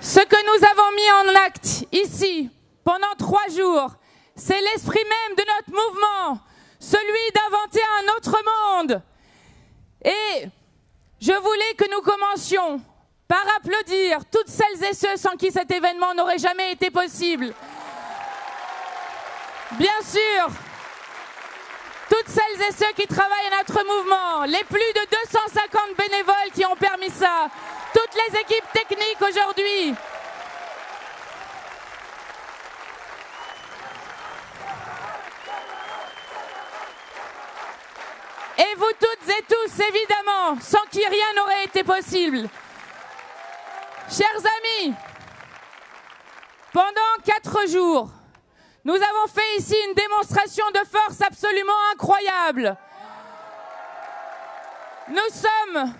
Ce que nous avons mis en acte ici pendant 3 jours, c'est l'esprit même de notre mouvement, celui d'inventer un autre monde. Et je voulais que nous commencions par applaudir toutes celles et ceux sans qui cet événement n'aurait jamais été possible. Bien sûr, toutes celles et ceux qui travaillent à notre mouvement, les plus de 250 bénévoles qui ont permis ça, toutes les équipes techniques aujourd'hui. Et vous toutes et tous, évidemment, sans qui rien n'aurait été possible. Chers amis, pendant 4 jours, nous avons fait ici une démonstration de force absolument incroyable. Nous sommes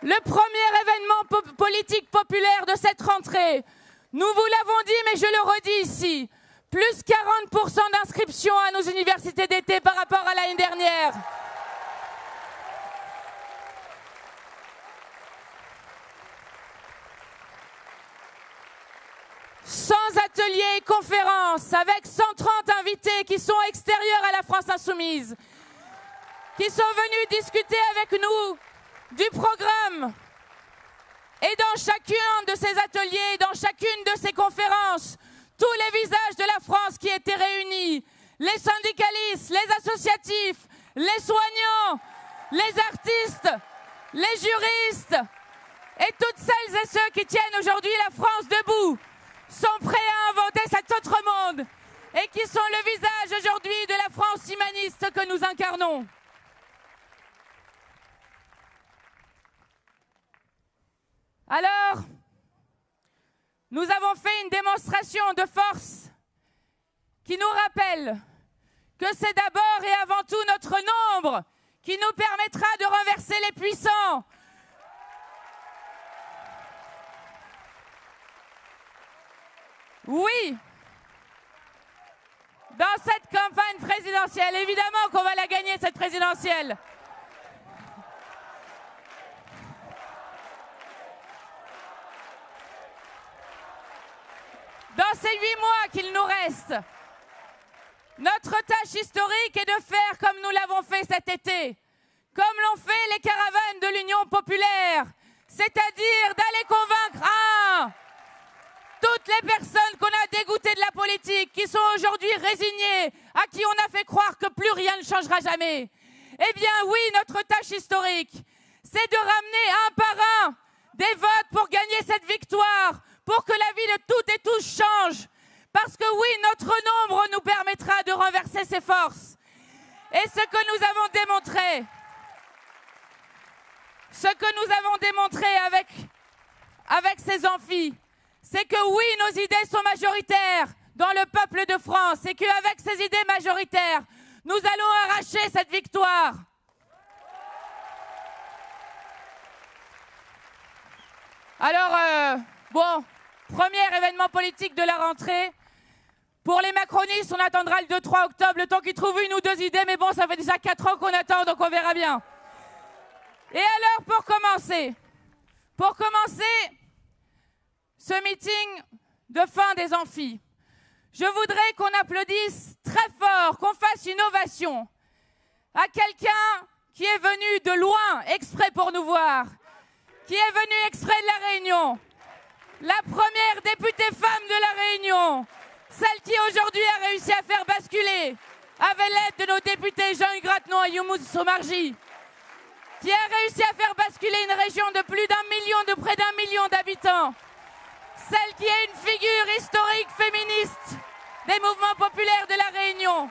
le premier événement politique populaire de cette rentrée. Nous vous l'avons dit, mais je le redis ici. Plus 40% d'inscriptions à nos universités d'été par rapport à l'année dernière. Sans ateliers et conférences, avec 130 invités qui sont extérieurs à la France Insoumise, qui sont venus discuter avec nous du programme. Et dans chacun de ces ateliers, dans chacune de ces conférences, tous les visages de la France qui étaient réunis, les syndicalistes, les associatifs, les soignants, les artistes, les juristes et toutes celles et ceux qui tiennent aujourd'hui la France debout, sont prêts à inventer cet autre monde et qui sont le visage aujourd'hui de la France humaniste que nous incarnons. Alors, nous avons fait une démonstration de force qui nous rappelle que c'est d'abord et avant tout notre nombre qui nous permettra de renverser les puissants. Oui, dans cette campagne présidentielle, évidemment qu'on va la gagner, cette présidentielle. Dans ces 8 mois qu'il nous reste, notre tâche historique est de faire comme nous l'avons fait cet été, comme l'ont fait les caravanes de l'Union populaire, c'est-à-dire d'aller convaincre toutes les personnes qu'on a dégoûtées de la politique, qui sont aujourd'hui résignées, à qui on a fait croire que plus rien ne changera jamais. Eh bien oui, notre tâche historique, c'est de ramener un par un des votes pour gagner cette victoire, pour que la vie de toutes et tous change. Parce que oui, notre nombre nous permettra de renverser ces forces. Et ce que nous avons démontré, avec ces amphis, c'est que oui, nos idées sont majoritaires dans le peuple de France et qu'avec ces idées majoritaires, nous allons arracher cette victoire. Alors, bon, premier événement politique de la rentrée. Pour les macronistes, on attendra le 2-3 octobre, le temps qu'ils trouvent 1 ou 2 idées, mais bon, ça fait déjà 4 ans qu'on attend, donc on verra bien. Et alors, pour commencer, ce meeting de fin des amphis, je voudrais qu'on applaudisse très fort, qu'on fasse une ovation à quelqu'un qui est venu de loin, exprès pour nous voir, qui est venu exprès de la Réunion, la première députée femme de la Réunion, celle qui aujourd'hui a réussi à faire basculer, avec l'aide de nos députés Jean-Hugues Grattenon et Youmous Somarji, qui a réussi à faire basculer une région de plus d'1 million, de près d'1 million d'habitants, celle qui est une figure historique féministe des mouvements populaires de la Réunion.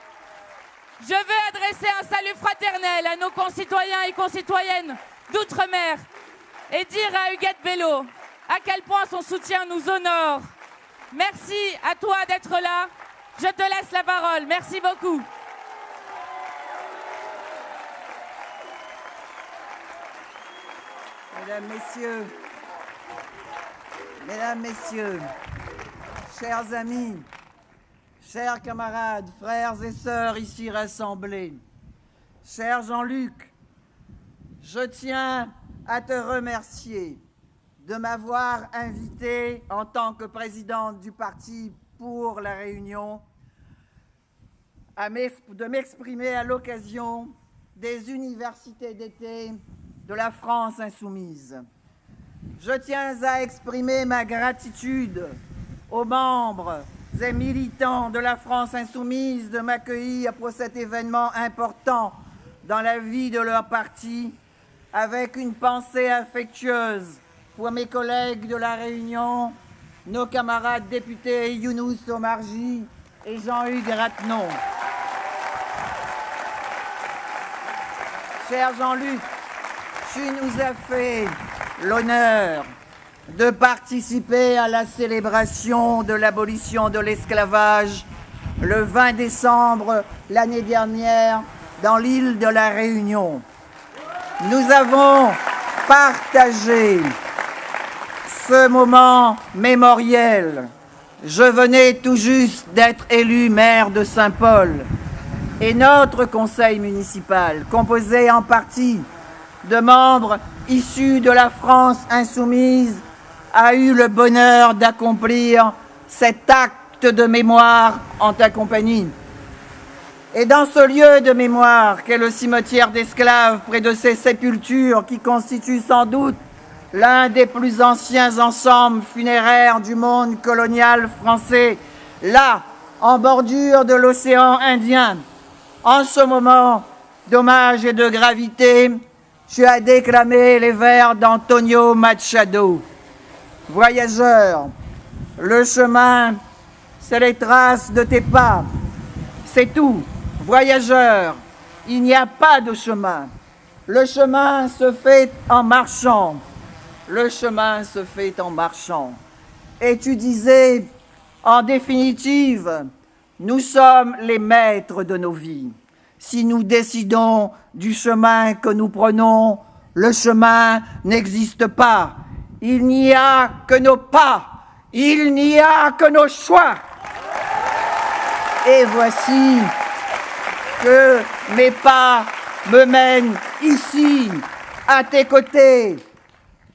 Je veux adresser un salut fraternel à nos concitoyens et concitoyennes d'outre-mer et dire à Huguette Bello à quel point son soutien nous honore. Merci à toi d'être là. Je te laisse la parole. Merci beaucoup. Mesdames, Messieurs, chers amis, chers camarades, frères et sœurs ici rassemblés, cher Jean-Luc, je tiens à te remercier de m'avoir invité en tant que présidente du Parti pour la Réunion de m'exprimer à l'occasion des universités d'été de la France insoumise. Je tiens à exprimer ma gratitude aux membres et militants de la France insoumise de m'accueillir pour cet événement important dans la vie de leur parti, avec une pensée affectueuse pour mes collègues de La Réunion, nos camarades députés Younous Omarjee et Jean-Hugues Rattenon. Cher Jean-Luc, tu nous as fait l'honneur de participer à la célébration de l'abolition de l'esclavage le 20 décembre l'année dernière dans l'île de la Réunion. Nous avons partagé ce moment mémoriel. Je venais tout juste d'être élu maire de Saint-Paul et notre conseil municipal, composé en partie de membres issus de la France insoumise, a eu le bonheur d'accomplir cet acte de mémoire en ta compagnie. Et dans ce lieu de mémoire qu'est le cimetière d'esclaves, près de ces sépultures qui constituent sans doute l'un des plus anciens ensembles funéraires du monde colonial français, là, en bordure de l'océan Indien, en ce moment d'hommage et de gravité, tu as déclamé les vers d'Antonio Machado. Voyageur, le chemin, c'est les traces de tes pas. C'est tout. Voyageur, il n'y a pas de chemin. Le chemin se fait en marchant. Le chemin se fait en marchant. Et tu disais, en définitive, nous sommes les maîtres de nos vies. Si nous décidons du chemin que nous prenons, le chemin n'existe pas. Il n'y a que nos pas. Il n'y a que nos choix. Et voici que mes pas me mènent ici, à tes côtés,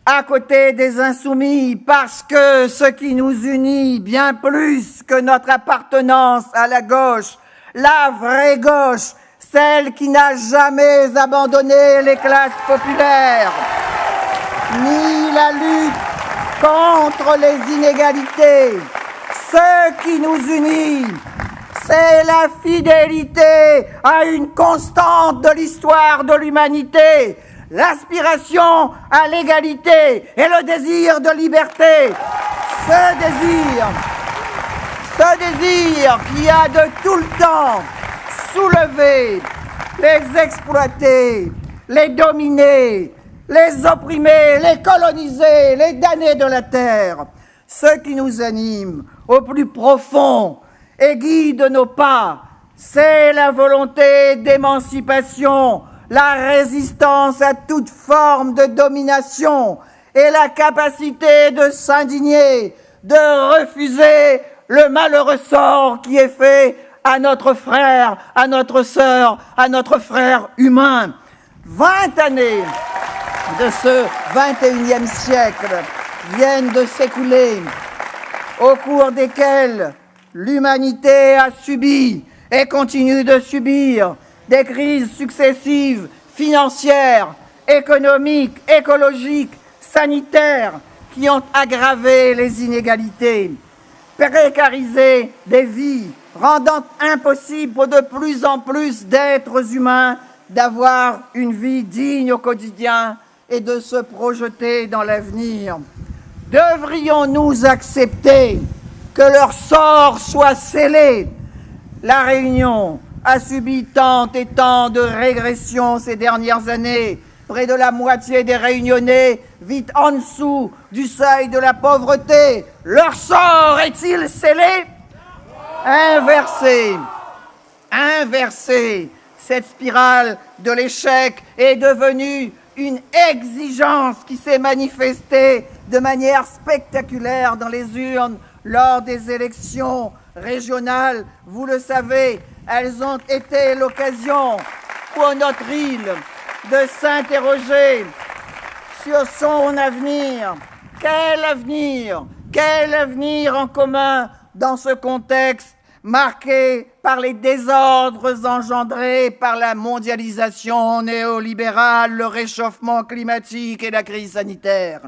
à côté des insoumis, parce que ce qui nous unit bien plus que notre appartenance à la gauche, la vraie gauche, celle qui n'a jamais abandonné les classes populaires, ni la lutte contre les inégalités. Ce qui nous unit, c'est la fidélité à une constante de l'histoire de l'humanité, l'aspiration à l'égalité et le désir de liberté. Ce désir qui a de tout le temps soulevé les exploités, les dominés, les opprimés, les colonisés, les damnés de la terre. Ce qui nous anime au plus profond et guide nos pas, c'est la volonté d'émancipation, la résistance à toute forme de domination et la capacité de s'indigner, de refuser le malheureux sort qui est fait à notre frère, à notre sœur, à notre frère humain. 20 années de ce 21e siècle viennent de s'écouler, au cours desquelles l'humanité a subi et continue de subir des crises successives financières, économiques, écologiques, sanitaires qui ont aggravé les inégalités, précarisé des vies, rendant impossible pour de plus en plus d'êtres humains d'avoir une vie digne au quotidien et de se projeter dans l'avenir. Devrions-nous accepter que leur sort soit scellé? La Réunion a subi tant et tant de régressions ces dernières années. Près de la moitié des Réunionnais vit en dessous du seuil de la pauvreté. Leur sort est-il scellé? Inversé. Cette spirale de l'échec est devenue une exigence qui s'est manifestée de manière spectaculaire dans les urnes lors des élections régionales. Vous le savez, elles ont été l'occasion pour notre île de s'interroger sur son avenir. quel avenir? Quel avenir en commun dans ce contexte marqué par les désordres engendrés par la mondialisation néolibérale, le réchauffement climatique et la crise sanitaire?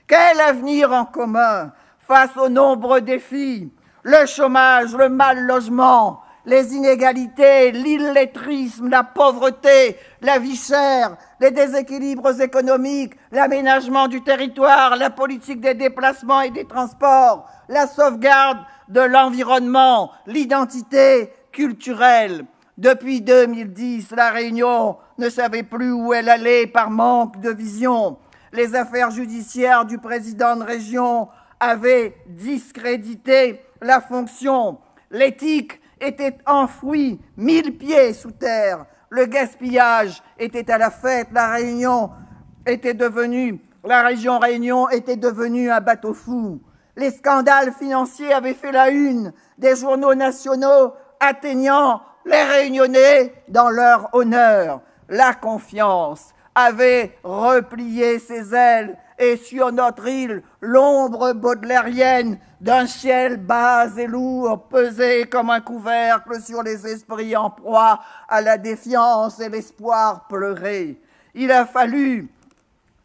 Quel avenir en commun face aux nombreux défis? Le chômage, le mal-logement, les inégalités, l'illettrisme, la pauvreté, la vie chère, les déséquilibres économiques, l'aménagement du territoire, la politique des déplacements et des transports, la sauvegarde de l'environnement, l'identité culturelle. Depuis 2010, la Réunion ne savait plus où elle allait par manque de vision. Les affaires judiciaires du président de région avaient discrédité la fonction. L'éthique était enfouie 1000 pieds sous terre. Le gaspillage était à la fête. La région Réunion était devenue un bateau-fou. Les scandales financiers avaient fait la une des journaux nationaux, atteignant les Réunionnais dans leur honneur. La confiance avait replié ses ailes et sur notre île, l'ombre baudelairienne d'un ciel bas et lourd pesait comme un couvercle sur les esprits en proie à la défiance et l'espoir pleuré. Il a fallu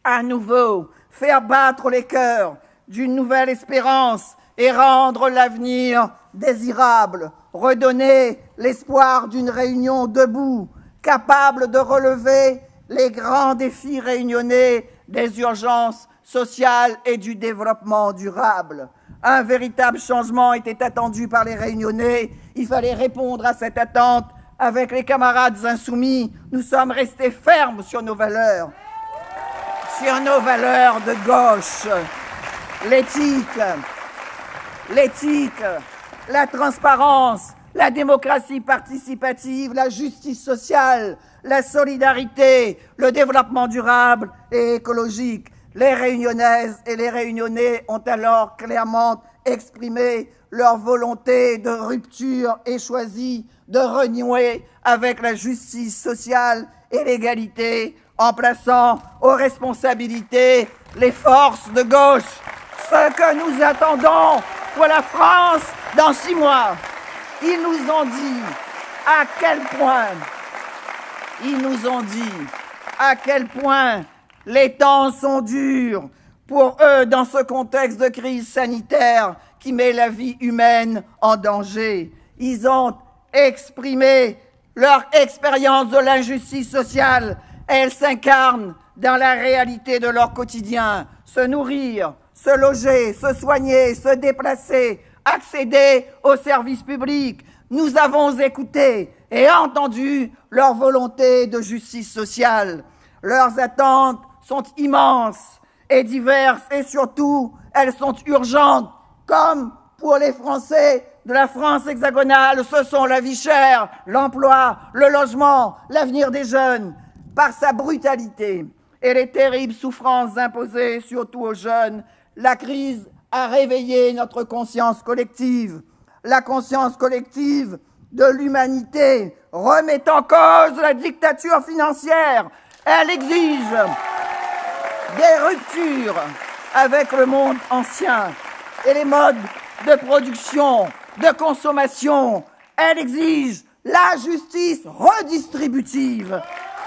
à nouveau faire battre les cœurs d'une nouvelle espérance et rendre l'avenir désirable, redonner l'espoir d'une Réunion debout, capable de relever les grands défis réunionnais des urgences sociales et du développement durable. Un véritable changement était attendu par les Réunionnais. Il fallait répondre à cette attente. Avec les camarades insoumis, nous sommes restés fermes sur nos valeurs de gauche. L'éthique, la transparence, la démocratie participative, la justice sociale, la solidarité, le développement durable et écologique. Les Réunionnaises et les Réunionnais ont alors clairement exprimé leur volonté de rupture et choisi de renouer avec la justice sociale et l'égalité en plaçant aux responsabilités les forces de gauche. Ce que nous attendons pour la France dans 6 mois. Ils nous ont dit à quel point les temps sont durs pour eux dans ce contexte de crise sanitaire qui met la vie humaine en danger. Ils ont exprimé leur expérience de l'injustice sociale. Elle s'incarne dans la réalité de leur quotidien. Se nourrir, se loger, se soigner, se déplacer, accéder aux services publics. Nous avons écouté et entendu leur volonté de justice sociale. Leurs attentes sont immenses et diverses et surtout, elles sont urgentes, comme pour les Français de la France hexagonale. Ce sont la vie chère, l'emploi, le logement, l'avenir des jeunes. Par sa brutalité et les terribles souffrances imposées surtout aux jeunes, la crise a réveillé notre conscience collective. La conscience collective de l'humanité remet en cause la dictature financière. Elle exige des ruptures avec le monde ancien et les modes de production, de consommation. Elle exige la justice redistributive,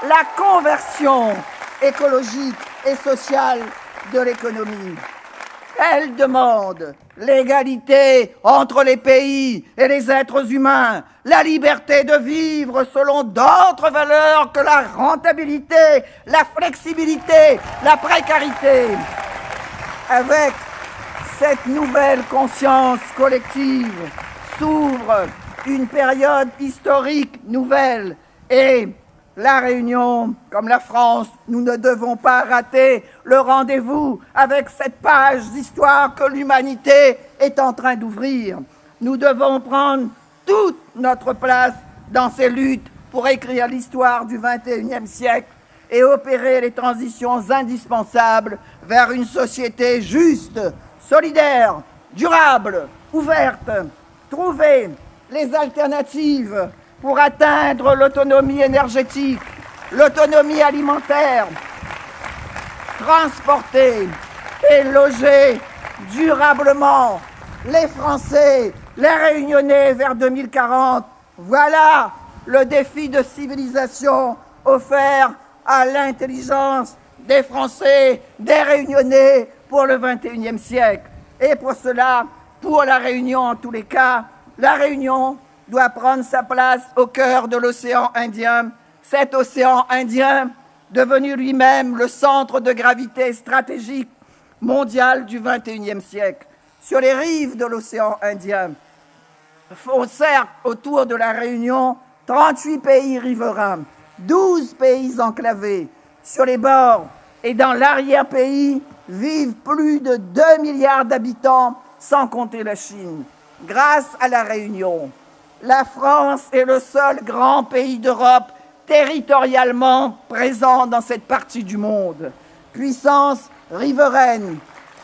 la conversion écologique et sociale de l'économie. Elle demande l'égalité entre les pays et les êtres humains, la liberté de vivre selon d'autres valeurs que la rentabilité, la flexibilité, la précarité. Avec cette nouvelle conscience collective s'ouvre une période historique nouvelle et la Réunion, comme la France, nous ne devons pas rater le rendez-vous avec cette page d'histoire que l'humanité est en train d'ouvrir. Nous devons prendre toute notre place dans ces luttes pour écrire l'histoire du XXIe siècle et opérer les transitions indispensables vers une société juste, solidaire, durable, ouverte, trouver les alternatives pour atteindre l'autonomie énergétique, l'autonomie alimentaire, transporter et loger durablement les Français, les Réunionnais vers 2040. Voilà le défi de civilisation offert à l'intelligence des Français, des Réunionnais pour le XXIe siècle. Et pour cela, pour la Réunion en tous les cas, la Réunion doit prendre sa place au cœur de l'océan Indien. Cet océan Indien, devenu lui-même le centre de gravité stratégique mondial du XXIe siècle. Sur les rives de l'océan Indien, au cercle autour de la Réunion, 38 pays riverains, 12 pays enclavés. Sur les bords et dans l'arrière-pays vivent plus de 2 milliards d'habitants, sans compter la Chine. Grâce à la Réunion, la France est le seul grand pays d'Europe territorialement présent dans cette partie du monde. Puissance riveraine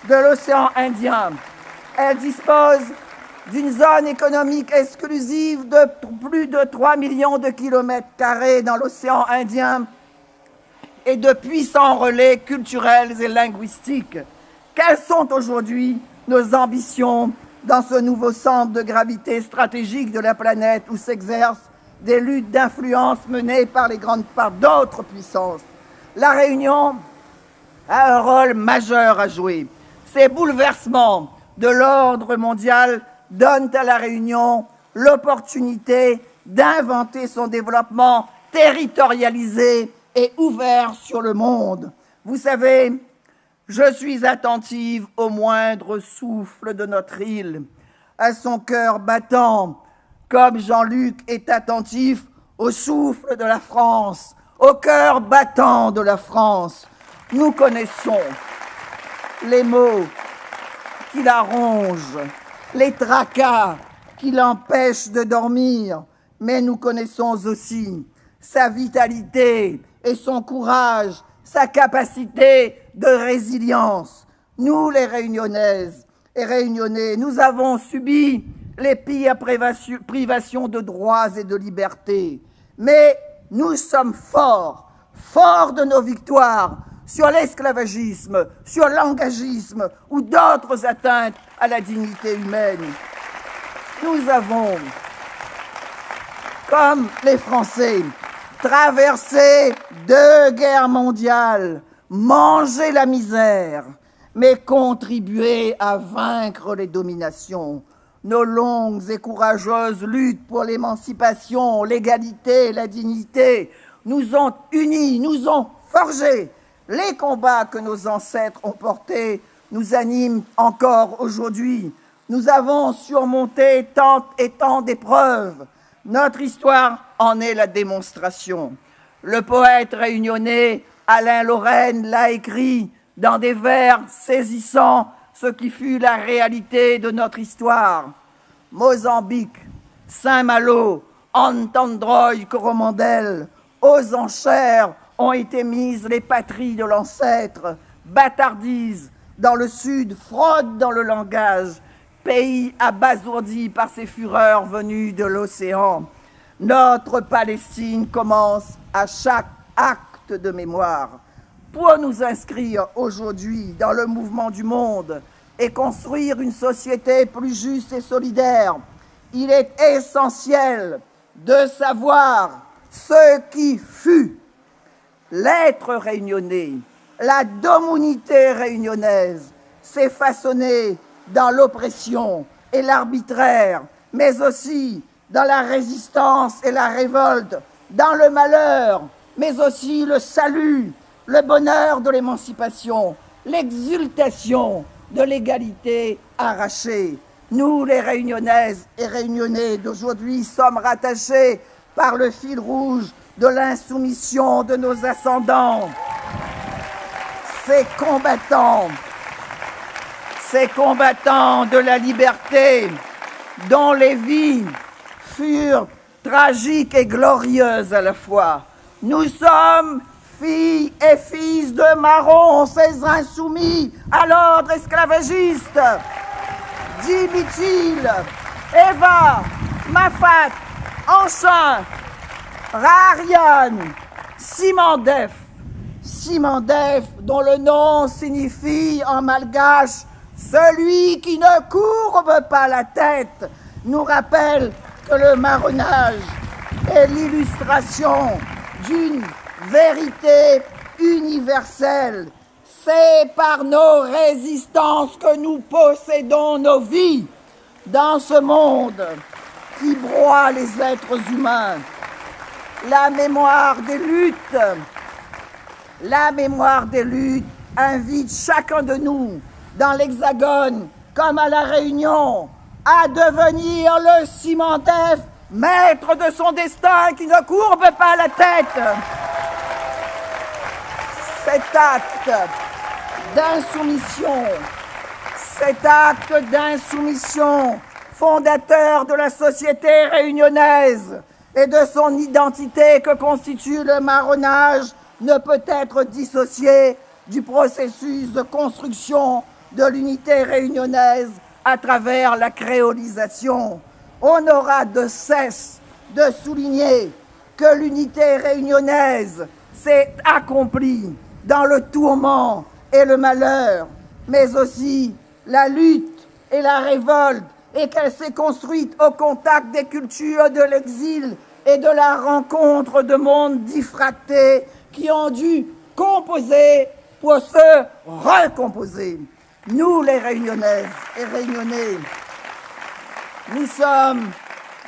de l'océan Indien, elle dispose d'une zone économique exclusive de plus de 3 millions de kilomètres carrés dans l'océan Indien et de puissants relais culturels et linguistiques. Quelles sont aujourd'hui nos ambitions dans ce nouveau centre de gravité stratégique de la planète où s'exercent des luttes d'influence menées par d'autres puissances? La Réunion a un rôle majeur à jouer. Ces bouleversements de l'ordre mondial donnent à la Réunion l'opportunité d'inventer son développement territorialisé et ouvert sur le monde. Vous savez, je suis attentive au moindre souffle de notre île, à son cœur battant, comme Jean-Luc est attentif au souffle de la France, au cœur battant de la France. Nous connaissons les maux qui la rongent, les tracas qui l'empêchent de dormir, mais nous connaissons aussi sa vitalité et son courage, sa capacité de résilience. Nous, les Réunionnaises et Réunionnais, nous avons subi les pires privations de droits et de libertés. Mais nous sommes forts, forts de nos victoires sur l'esclavagisme, sur l'engagisme ou d'autres atteintes à la dignité humaine. Nous avons, comme les Français, traversé 2 guerres mondiales, mangé la misère, mais contribué à vaincre les dominations. Nos longues et courageuses luttes pour l'émancipation, l'égalité, la dignité nous ont unis, nous ont forgés. Les combats que nos ancêtres ont portés nous animent encore aujourd'hui. Nous avons surmonté tant et tant d'épreuves. Notre histoire en est la démonstration. Le poète réunionnais Alain Lorraine l'a écrit dans des vers saisissant ce qui fut la réalité de notre histoire. Mozambique, Saint-Malo, Antandroy, Coromandel, aux enchères ont été mises les patries de l'ancêtre, bâtardise dans le sud, fraude dans le langage, pays abasourdi par ces fureurs venues de l'océan. Notre Palestine commence à chaque acte de mémoire. Pour nous inscrire aujourd'hui dans le mouvement du monde et construire une société plus juste et solidaire, il est essentiel de savoir ce qui fut. L'être réunionnais, la domunité réunionnaise s'est façonnée dans l'oppression et l'arbitraire, mais aussi dans la résistance et la révolte, dans le malheur, mais aussi le salut, le bonheur de l'émancipation, l'exultation de l'égalité arrachée. Nous, les Réunionnaises et Réunionnais d'aujourd'hui, sommes rattachés par le fil rouge de l'insoumission de nos ascendants. Ces combattants de la liberté, dont les vies furent tragiques et glorieuses à la fois. Nous sommes filles et fils de Marron, ces insoumis à l'ordre esclavagiste. Djibitil, Eva, Mafat, Anchin, Rarian, Simandef, Simandef, dont le nom signifie en malgache « celui qui ne courbe pas la tête », nous rappelle que le marronnage est l'illustration d'une vérité universelle. C'est par nos résistances que nous possédons nos vies dans ce monde qui broie les êtres humains. La mémoire des luttes invite chacun de nous, dans l'Hexagone comme à La Réunion, à devenir le Simandef, maître de son destin qui ne courbe pas la tête. Cet acte d'insoumission, fondateur de la société réunionnaise et de son identité que constitue le marronnage, ne peut être dissocié du processus de construction de l'unité réunionnaise à travers la créolisation. On n'aura de cesse de souligner que l'unité réunionnaise s'est accomplie dans le tourment et le malheur, mais aussi la lutte et la révolte, et qu'elle s'est construite au contact des cultures de l'exil et de la rencontre de mondes diffractés qui ont dû composer pour se recomposer. Nous, les Réunionnaises et Réunionnais, nous sommes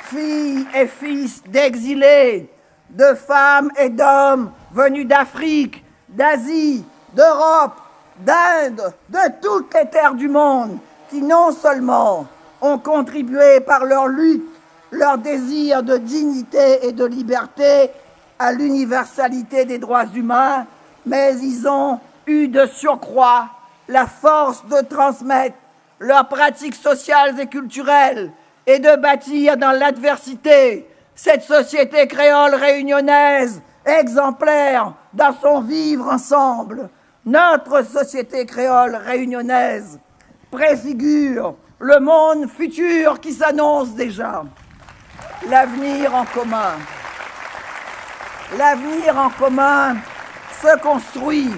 filles et fils d'exilés, de femmes et d'hommes venus d'Afrique, d'Asie, d'Europe, d'Inde, de toutes les terres du monde, qui non seulement ont contribué par leur lutte, leur désir de dignité et de liberté à l'universalité des droits humains, mais ils ont eu de surcroît la force de transmettre leurs pratiques sociales et culturelles et de bâtir dans l'adversité cette société créole réunionnaise exemplaire dans son vivre ensemble. Notre société créole réunionnaise préfigure le monde futur qui s'annonce déjà. L'avenir en commun. L'avenir en commun se construit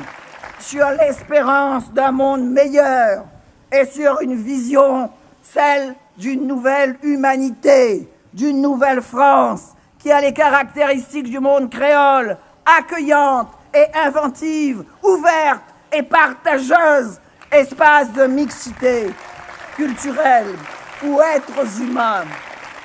sur l'espérance d'un monde meilleur et sur une vision, celle d'une nouvelle humanité, d'une nouvelle France qui a les caractéristiques du monde créole, accueillante et inventive, ouverte et partageuse, espace de mixité culturelle où êtres humains,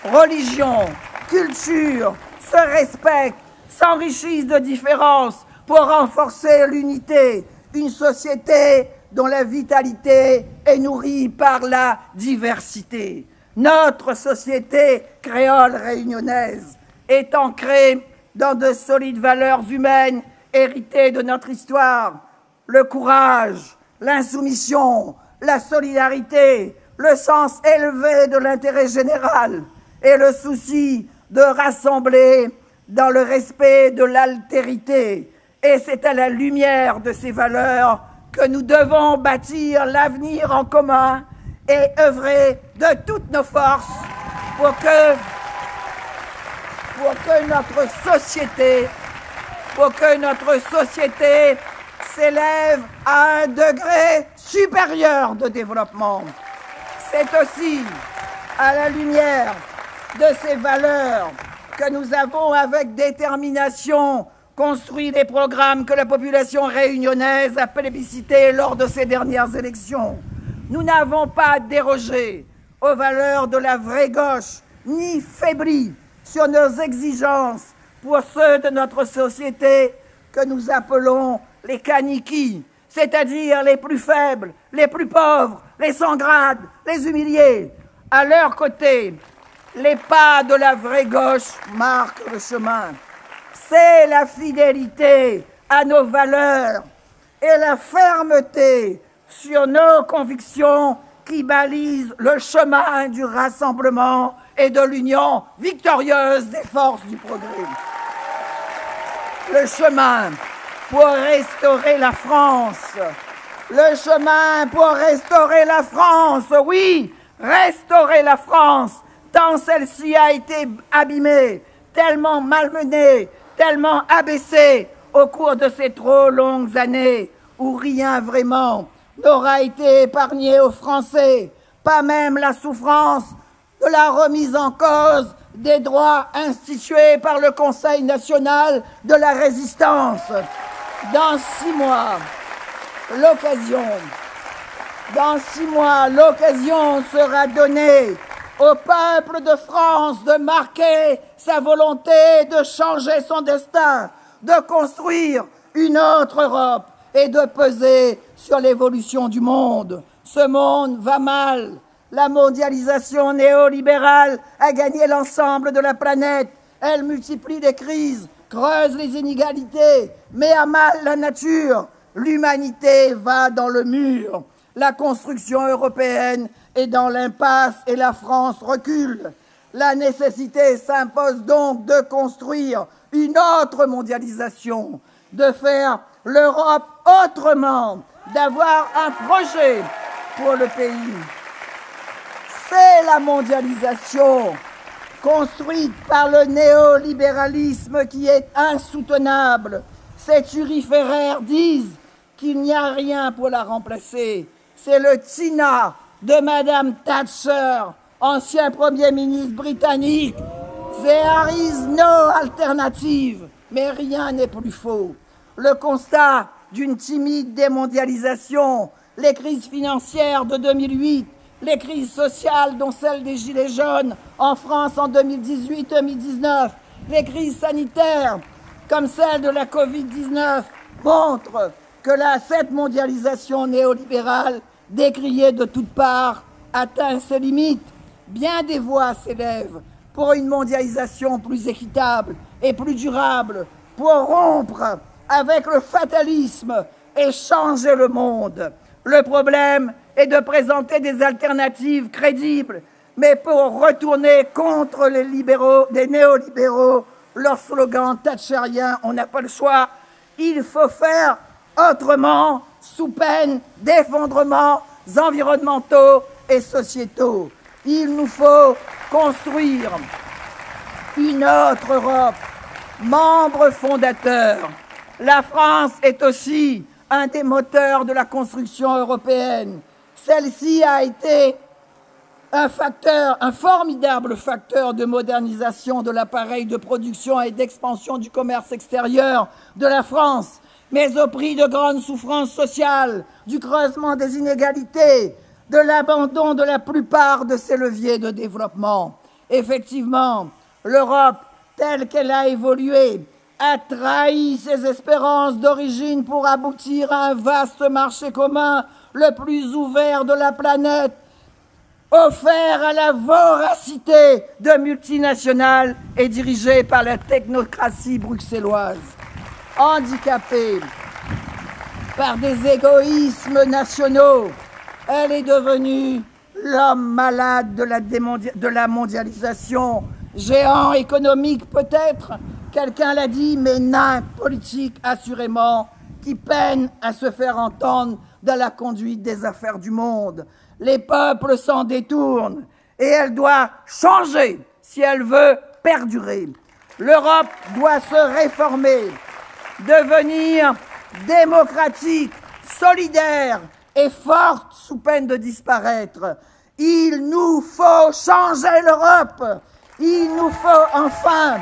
religion, culture se respectent, s'enrichissent de différences pour renforcer l'unité, une société dont la vitalité est nourrie par la diversité. Notre société créole réunionnaise est ancrée dans de solides valeurs humaines héritées de notre histoire. Le courage, l'insoumission, la solidarité, le sens élevé de l'intérêt général et le souci de rassembler dans le respect de l'altérité. Et c'est à la lumière de ces valeurs que nous devons bâtir l'avenir en commun et œuvrer de toutes nos forces pour que notre société s'élève à un degré supérieur de développement. C'est aussi à la lumière de ces valeurs que nous avons avec détermination construit les programmes que la population réunionnaise a plébiscités lors de ces dernières élections. Nous n'avons pas dérogé aux valeurs de la vraie gauche, ni faibli sur nos exigences pour ceux de notre société que nous appelons les canikis, c'est-à-dire les plus faibles, les plus pauvres, les sans grade, les humiliés. À leur côté, les pas de la vraie gauche marquent le chemin. C'est la fidélité à nos valeurs et la fermeté sur nos convictions qui balisent le chemin du rassemblement et de l'union victorieuse des forces du progrès. Le chemin pour restaurer la France. Le chemin pour restaurer la France, oui, restaurer la France, tant celle-ci a été abîmée, tellement malmenée, tellement abaissée au cours de ces trop longues années où rien vraiment n'aura été épargné aux Français, pas même la souffrance de la remise en cause des droits institués par le Conseil national de la résistance. Dans 6 mois, l'occasion sera donnée au peuple de France de marquer sa volonté de changer son destin, de construire une autre Europe et de peser sur l'évolution du monde. Ce monde va mal. La mondialisation néolibérale a gagné l'ensemble de la planète. Elle multiplie les crises, creuse les inégalités, met à mal la nature. L'humanité va dans le mur. La construction européenne est dans l'impasse et la France recule. La nécessité s'impose donc de construire une autre mondialisation, de faire l'Europe autrement, d'avoir un projet pour le pays. C'est la mondialisation construite par le néolibéralisme qui est insoutenable. Ces turiféraires disent qu'il n'y a rien pour la remplacer. C'est le Tina de Madame Thatcher, ancien Premier ministre britannique. There is no alternative. Mais rien n'est plus faux. Le constat d'une timide démondialisation, les crises financières de 2008, les crises sociales dont celle des Gilets jaunes en France en 2018-2019, les crises sanitaires comme celle de la Covid-19 montrent que cette mondialisation néolibérale, décriée de toutes parts, atteint ses limites. Bien des voix s'élèvent pour une mondialisation plus équitable et plus durable, pour rompre avec le fatalisme et changer le monde. Le problème est de présenter des alternatives crédibles, mais pour retourner contre les néolibéraux, leur slogan thatcherien « on n'a pas le choix », il faut faire autrement, sous peine d'effondrements environnementaux et sociétaux. Il nous faut construire une autre Europe, membre fondateur. La France est aussi un des moteurs de la construction européenne. Celle-ci a été un formidable facteur de modernisation de l'appareil de production et d'expansion du commerce extérieur de la France, mais au prix de grandes souffrances sociales, du creusement des inégalités, de l'abandon de la plupart de ses leviers de développement. Effectivement, l'Europe, telle qu'elle a évolué, a trahi ses espérances d'origine pour aboutir à un vaste marché commun, le plus ouvert de la planète, offert à la voracité de multinationales et dirigé par la technocratie bruxelloise. Handicapée par des égoïsmes nationaux, elle est devenue l'homme malade de la mondialisation, géant économique peut-être, quelqu'un l'a dit, mais nain politique assurément, qui peine à se faire entendre dans la conduite des affaires du monde. Les peuples s'en détournent et elle doit changer si elle veut perdurer. L'Europe doit se réformer, devenir démocratique, solidaire et forte sous peine de disparaître. Il nous faut changer l'Europe. Il nous faut enfin,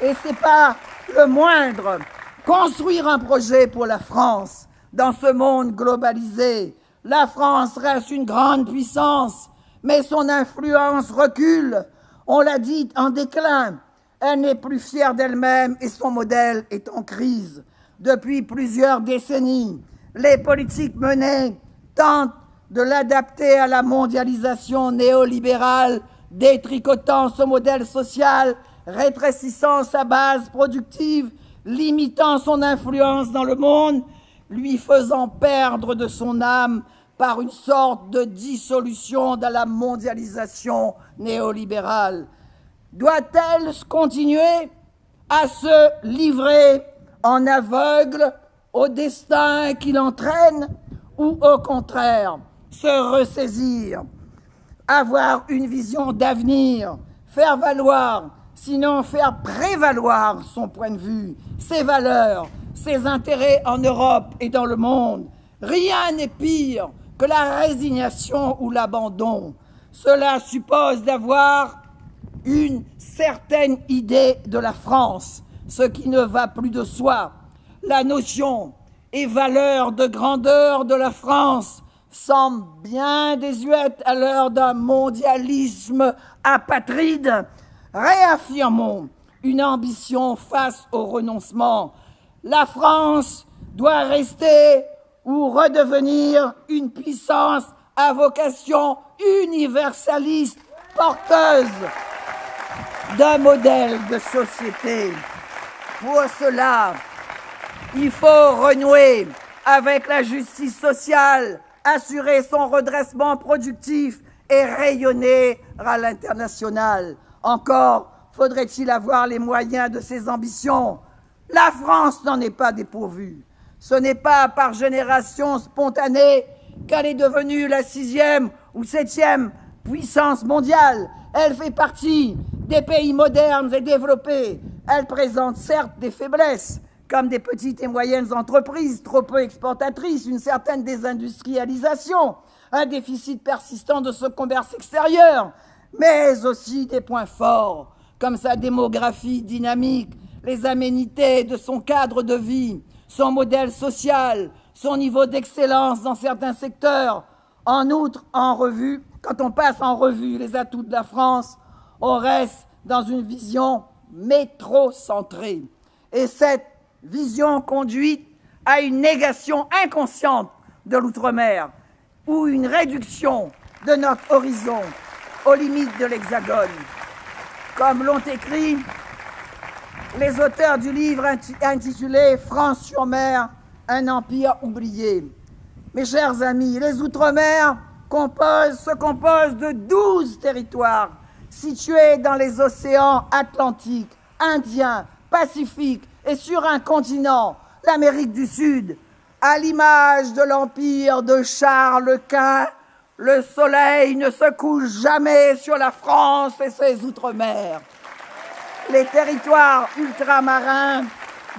et ce n'est pas le moindre, construire un projet pour la France dans ce monde globalisé. La France reste une grande puissance, mais son influence recule. On l'a dit, en déclin. Elle n'est plus fière d'elle-même et son modèle est en crise. Depuis plusieurs décennies, les politiques menées tentent de l'adapter à la mondialisation néolibérale, détricotant ce modèle social, rétrécissant sa base productive, limitant son influence dans le monde, lui faisant perdre de son âme par une sorte de dissolution de la mondialisation néolibérale. Doit-elle continuer à se livrer en aveugle au destin qui l'entraîne ou au contraire se ressaisir, avoir une vision d'avenir, faire valoir sinon faire prévaloir son point de vue, ses valeurs, ses intérêts en Europe et dans le monde. Rien n'est pire que la résignation ou l'abandon. Cela suppose d'avoir une certaine idée de la France, ce qui ne va plus de soi. La notion et valeur de grandeur de la France semble bien désuète à l'heure d'un mondialisme apatride. Réaffirmons une ambition face au renoncement. La France doit rester ou redevenir une puissance à vocation universaliste, porteuse d'un modèle de société. Pour cela, il faut renouer avec la justice sociale, assurer son redressement productif et rayonner à l'international. Encore faudrait-il avoir les moyens de ses ambitions. La France n'en est pas dépourvue. Ce n'est pas par génération spontanée qu'elle est devenue la 6e ou 7e puissance mondiale. Elle fait partie des pays modernes et développés. Elle présente certes des faiblesses, comme des petites et moyennes entreprises trop peu exportatrices, une certaine désindustrialisation, un déficit persistant de ce commerce extérieur, mais aussi des points forts, comme sa démographie dynamique, les aménités de son cadre de vie, son modèle social, son niveau d'excellence dans certains secteurs. En outre, quand on passe en revue les atouts de la France, on reste dans une vision métrocentrée. Et cette vision conduit à une négation inconsciente de l'outre-mer ou une réduction de notre horizon aux limites de l'Hexagone. Comme l'ont écrit les auteurs du livre intitulé « France sur mer, un empire oublié ». Mes chers amis, les Outre-mer se composent de 12 territoires situés dans les océans Atlantique, Indien, Pacifique et sur un continent, l'Amérique du Sud. À l'image de l'empire de Charles Quint, le soleil ne se couche jamais sur la France et ses Outre-mer. Les territoires ultramarins,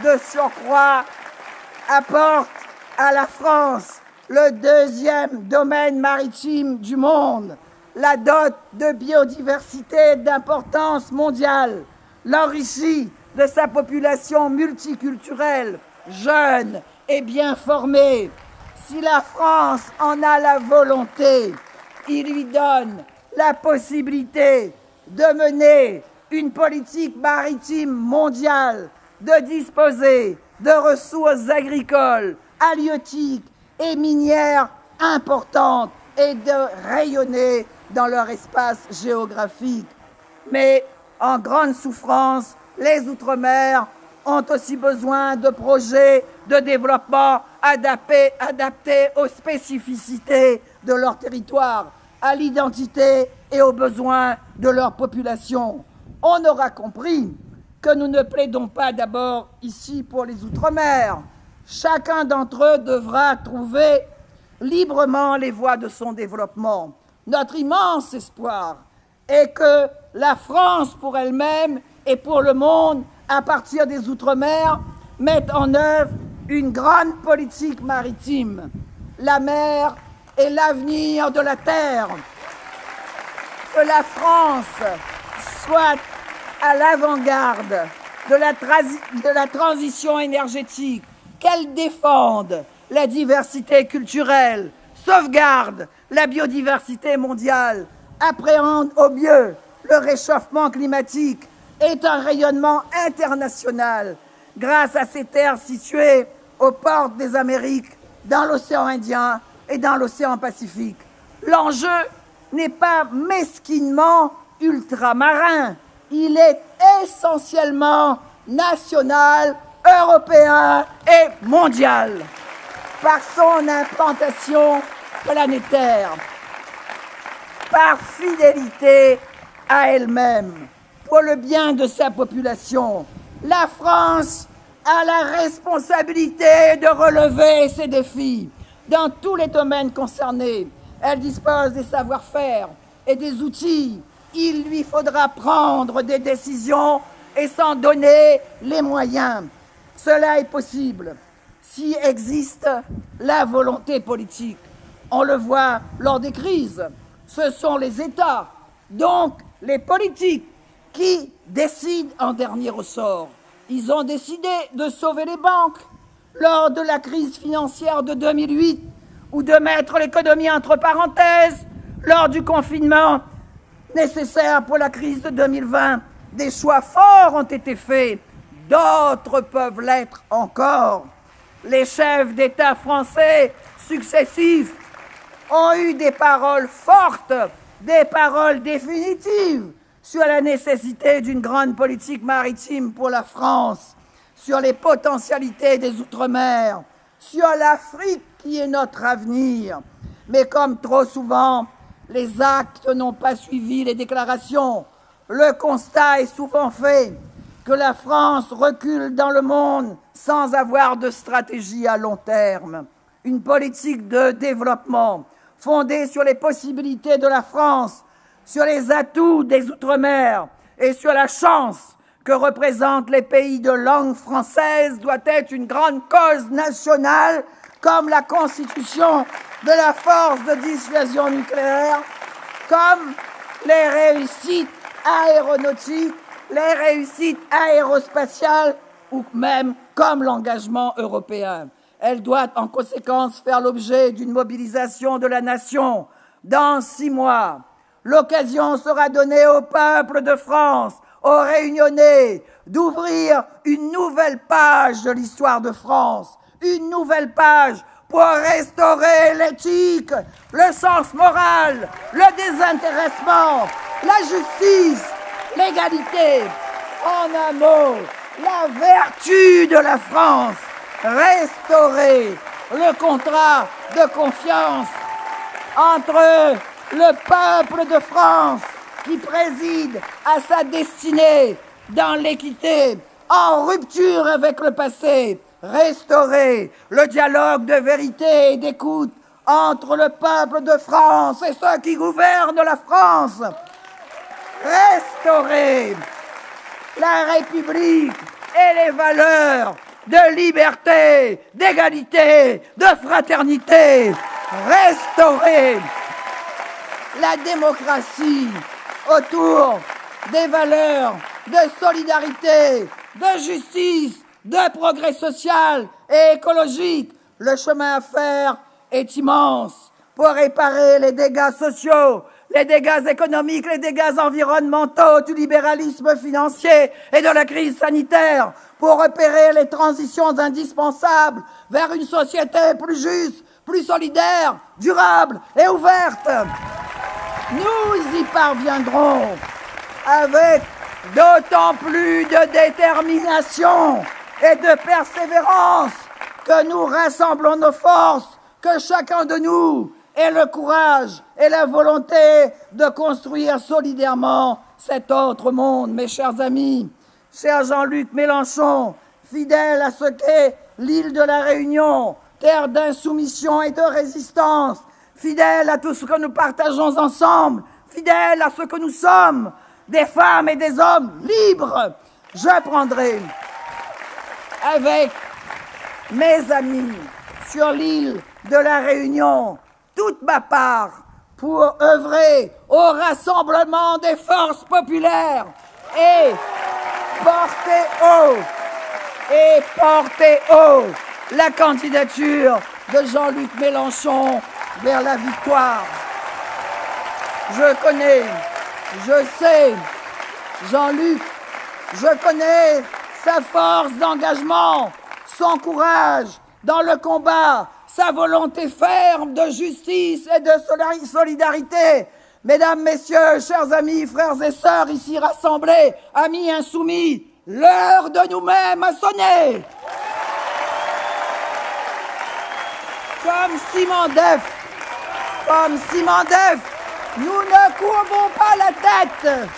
de surcroît, apportent à la France le 2e domaine maritime du monde, la dot de biodiversité d'importance mondiale, l'enrichit de sa population multiculturelle, jeune et bien formée. Si la France en a la volonté, il lui donne la possibilité de mener une politique maritime mondiale, de disposer de ressources agricoles, halieutiques et minières importantes et de rayonner dans leur espace géographique. Mais en grande souffrance, les Outre-mer ont aussi besoin de projets de développement adaptés aux spécificités de leur territoire, à l'identité et aux besoins de leur population. On aura compris que nous ne plaidons pas d'abord ici pour les Outre-mer. Chacun d'entre eux devra trouver librement les voies de son développement. Notre immense espoir est que la France pour elle-même et pour le monde, à partir des Outre-mer, mette en œuvre une grande politique maritime. La mer est l'avenir de la terre. Que la France soit à l'avant-garde de la transition énergétique, qu'elle défende la diversité culturelle, sauvegarde la biodiversité mondiale, appréhende au mieux le réchauffement climatique et un rayonnement international grâce à ces terres situées aux portes des Amériques, dans l'océan Indien et dans l'océan Pacifique. L'enjeu n'est pas mesquinement ultramarin, il est essentiellement national, européen et mondial, par son implantation planétaire, par fidélité à elle-même, pour le bien de sa population. La France a la responsabilité de relever ces défis dans tous les domaines concernés. Elle dispose des savoir-faire et des outils il lui faudra prendre des décisions et s'en donner les moyens. Cela est possible si existe la volonté politique. On le voit lors des crises. Ce sont les États, donc les politiques, qui décident en dernier ressort. Ils ont décidé de sauver les banques lors de la crise financière de 2008 ou de mettre l'économie entre parenthèses lors du confinement nécessaire pour la crise de 2020. Des choix forts ont été faits, d'autres peuvent l'être encore. Les chefs d'État français successifs ont eu des paroles fortes, des paroles définitives sur la nécessité d'une grande politique maritime pour la France, sur les potentialités des Outre-mer, sur l'Afrique qui est notre avenir. Mais comme trop souvent, les actes n'ont pas suivi les déclarations. Le constat est souvent fait que la France recule dans le monde sans avoir de stratégie à long terme. Une politique de développement fondée sur les possibilités de la France, sur les atouts des Outre-mer et sur la chance que représentent les pays de langue française doit être une grande cause nationale, comme la constitution de la force de dissuasion nucléaire, comme les réussites aéronautiques, les réussites aérospatiales ou même comme l'engagement européen. Elle doit en conséquence faire l'objet d'une mobilisation de la nation. Dans 6 mois, l'occasion sera donnée au peuple de France, aux Réunionnais, d'ouvrir une nouvelle page de l'histoire de France, une nouvelle page pour restaurer l'éthique, le sens moral, le désintéressement, la justice, l'égalité. En un mot, la vertu de la France, restaurer le contrat de confiance entre le peuple de France qui préside à sa destinée dans l'équité, en rupture avec le passé, restaurer le dialogue de vérité et d'écoute entre le peuple de France et ceux qui gouvernent la France, restaurer la République et les valeurs de liberté, d'égalité, de fraternité, restaurer la démocratie autour des valeurs de solidarité, de justice, de progrès social et écologique. Le chemin à faire est immense pour réparer les dégâts sociaux, les dégâts économiques, les dégâts environnementaux du libéralisme financier et de la crise sanitaire, pour opérer les transitions indispensables vers une société plus juste, plus solidaire, durable et ouverte. Nous y parviendrons avec d'autant plus de détermination et de persévérance que nous rassemblons nos forces, que chacun de nous ait le courage et la volonté de construire solidairement cet autre monde. Mes chers amis, cher Jean-Luc Mélenchon, fidèle à ce qu'est l'île de la Réunion, terre d'insoumission et de résistance, fidèle à tout ce que nous partageons ensemble, fidèle à ce que nous sommes, des femmes et des hommes libres, je prendrai avec mes amis sur l'île de la Réunion toute ma part pour œuvrer au rassemblement des forces populaires et porter haut la candidature de Jean-Luc Mélenchon vers la victoire. Je connais, je sais, Jean-Luc, je connais sa force d'engagement, son courage dans le combat, sa volonté ferme de justice et de solidarité. Mesdames, Messieurs, chers amis, frères et sœurs ici rassemblés, amis insoumis, l'heure de nous-mêmes a sonné. Comme Simon Def, nous ne courbons pas la tête.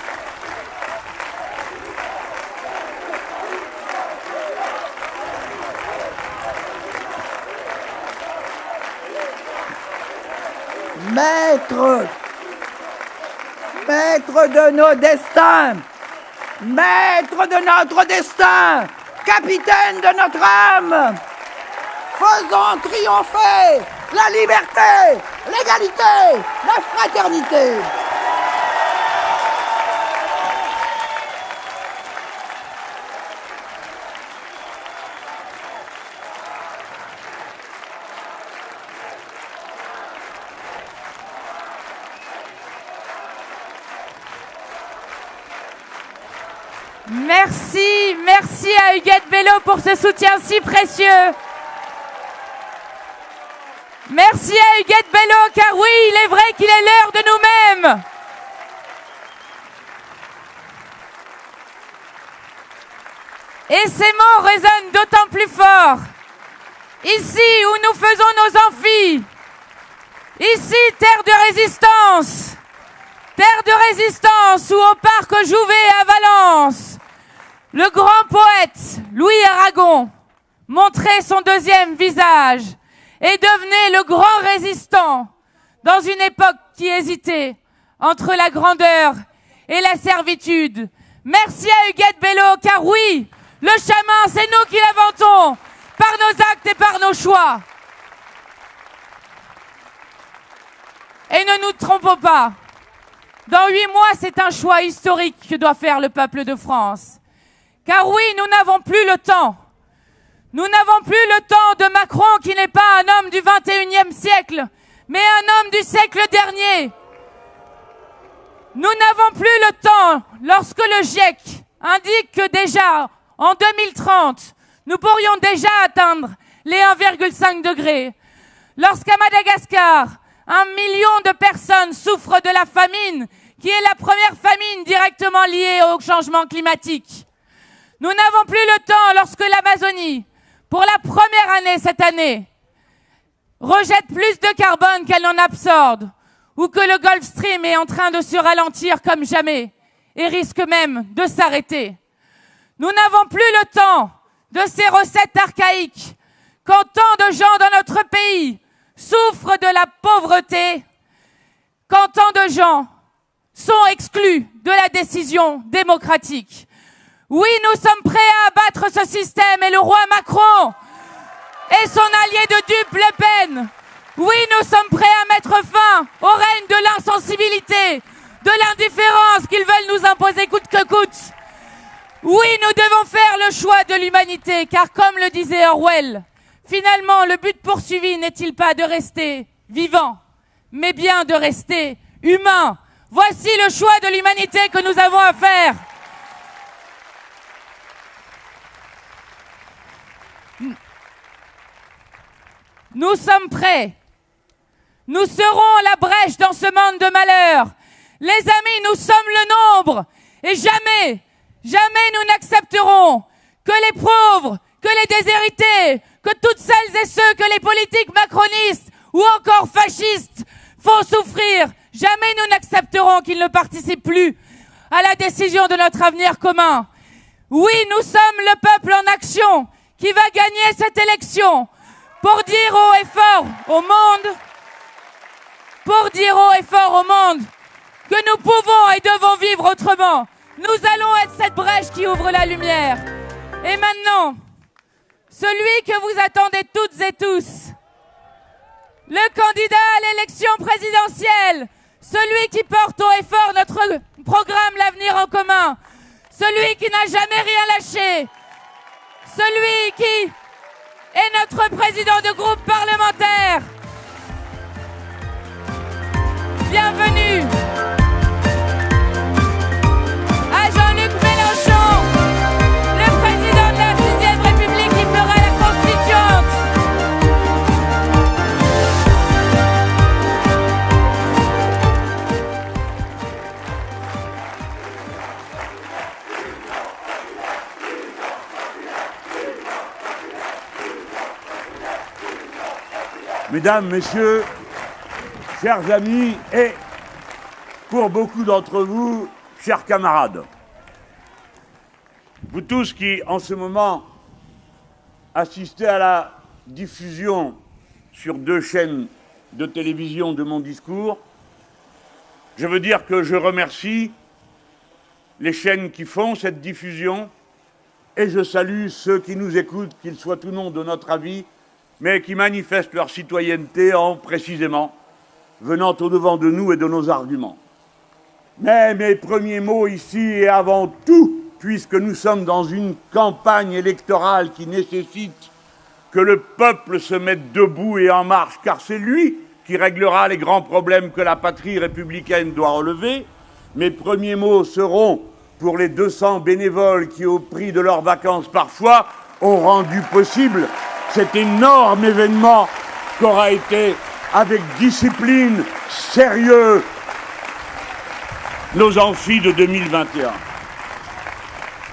maître de nos destins, maître de notre destin, capitaine de notre âme. Faisons triompher la liberté, l'égalité, la fraternité. Merci à Huguette Bello pour ce soutien si précieux. Merci à Huguette Bello, car oui, il est vrai qu'il est l'heure de nous-mêmes. Et ces mots résonnent d'autant plus fort. Ici où nous faisons nos amphis, ici terre de résistance. Terre de résistance où au parc Jouvet à Valence, le grand poète Louis Aragon montrait son deuxième visage et devenait le grand résistant dans une époque qui hésitait entre la grandeur et la servitude. Merci à Huguette Bello, car oui, le chemin, c'est nous qui l'inventons, par nos actes et par nos choix. Et ne nous trompons pas. Dans 8 mois, c'est un choix historique que doit faire le peuple de France. Car oui, nous n'avons plus le temps. Nous n'avons plus le temps de Macron qui n'est pas un homme du 21e siècle, mais un homme du siècle dernier. Nous n'avons plus le temps lorsque le GIEC indique que déjà, en 2030, nous pourrions déjà atteindre les 1,5 degrés. Lorsqu'à Madagascar, 1 million de personnes souffrent de la famine, qui est la première famine directement liée au changement climatique. Nous n'avons plus le temps lorsque l'Amazonie, pour la première année cette année, rejette plus de carbone qu'elle n'en absorbe, ou que le Gulf Stream est en train de se ralentir comme jamais, et risque même de s'arrêter. Nous n'avons plus le temps de ces recettes archaïques, quand tant de gens dans notre pays souffrent de la pauvreté, quand tant de gens sont exclus de la décision démocratique. Oui, nous sommes prêts à abattre ce système et le roi Macron et son allié de dupe Le Pen. Oui, nous sommes prêts à mettre fin au règne de l'insensibilité, de l'indifférence qu'ils veulent nous imposer coûte que coûte. Oui, nous devons faire le choix de l'humanité, car comme le disait Orwell, finalement, le but poursuivi n'est-il pas de rester vivant, mais bien de rester humain. Voici le choix de l'humanité que nous avons à faire. Nous sommes prêts. Nous serons la brèche dans ce monde de malheur. Les amis, nous sommes le nombre. Et jamais nous n'accepterons que les pauvres, que les déshérités, que toutes celles et ceux que les politiques macronistes ou encore fascistes font souffrir. Jamais nous n'accepterons qu'ils ne participent plus à la décision de notre avenir commun. Oui, nous sommes le peuple en action qui va gagner cette élection pour dire haut et fort au monde, que nous pouvons et devons vivre autrement. Nous allons être cette brèche qui ouvre la lumière. Et maintenant, celui que vous attendez toutes et tous, le candidat à l'élection présidentielle, celui qui porte haut et fort notre programme L'Avenir en commun, celui qui n'a jamais rien lâché, celui qui est notre président de groupe parlementaire. Bienvenue à Jean-Luc Mélenchon, le président de la 6e République qui fera la constituante. Mesdames, Messieurs, chers amis et, pour beaucoup d'entre vous, chers camarades, vous tous qui, en ce moment, assistez à la diffusion sur 2 chaînes de télévision de mon discours, Je veux dire que je remercie les chaînes qui font cette diffusion et je salue ceux qui nous écoutent, qu'ils soient ou non de notre avis, mais qui manifestent leur citoyenneté en, précisément, venant au-devant de nous et de nos arguments. Mais mes premiers mots ici, et avant tout, puisque nous sommes dans une campagne électorale qui nécessite que le peuple se mette debout et en marche, car c'est lui qui réglera les grands problèmes que la patrie républicaine doit relever, mes premiers mots seront pour les 200 bénévoles qui, au prix de leurs vacances parfois, ont rendu possible cet énorme événement qu'aura été, avec discipline, sérieux, nos amphis de 2021.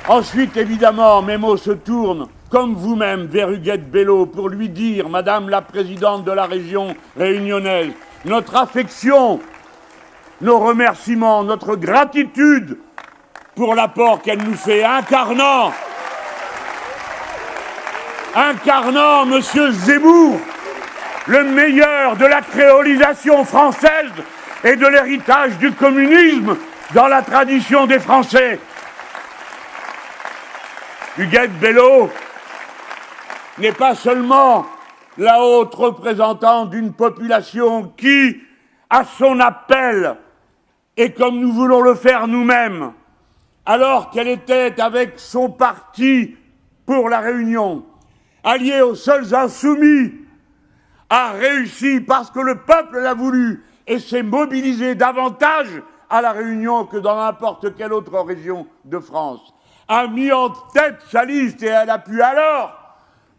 Ensuite, évidemment, mes mots se tournent, comme vous-même, vers Huguette Bello, pour lui dire, Madame la Présidente de la région réunionnaise, notre affection, nos remerciements, notre gratitude pour l'apport qu'elle nous fait, incarnant Monsieur Zemmour, le meilleur de la créolisation française et de l'héritage du communisme dans la tradition des Français. Huguette Bello n'est pas seulement la haute représentante d'une population qui, à son appel, et comme nous voulons le faire nous-mêmes, alors qu'elle était avec son parti pour la Réunion, alliée aux seuls insoumis, a réussi parce que le peuple l'a voulu et s'est mobilisé davantage à la Réunion que dans n'importe quelle autre région de France, a mis en tête sa liste et elle a pu alors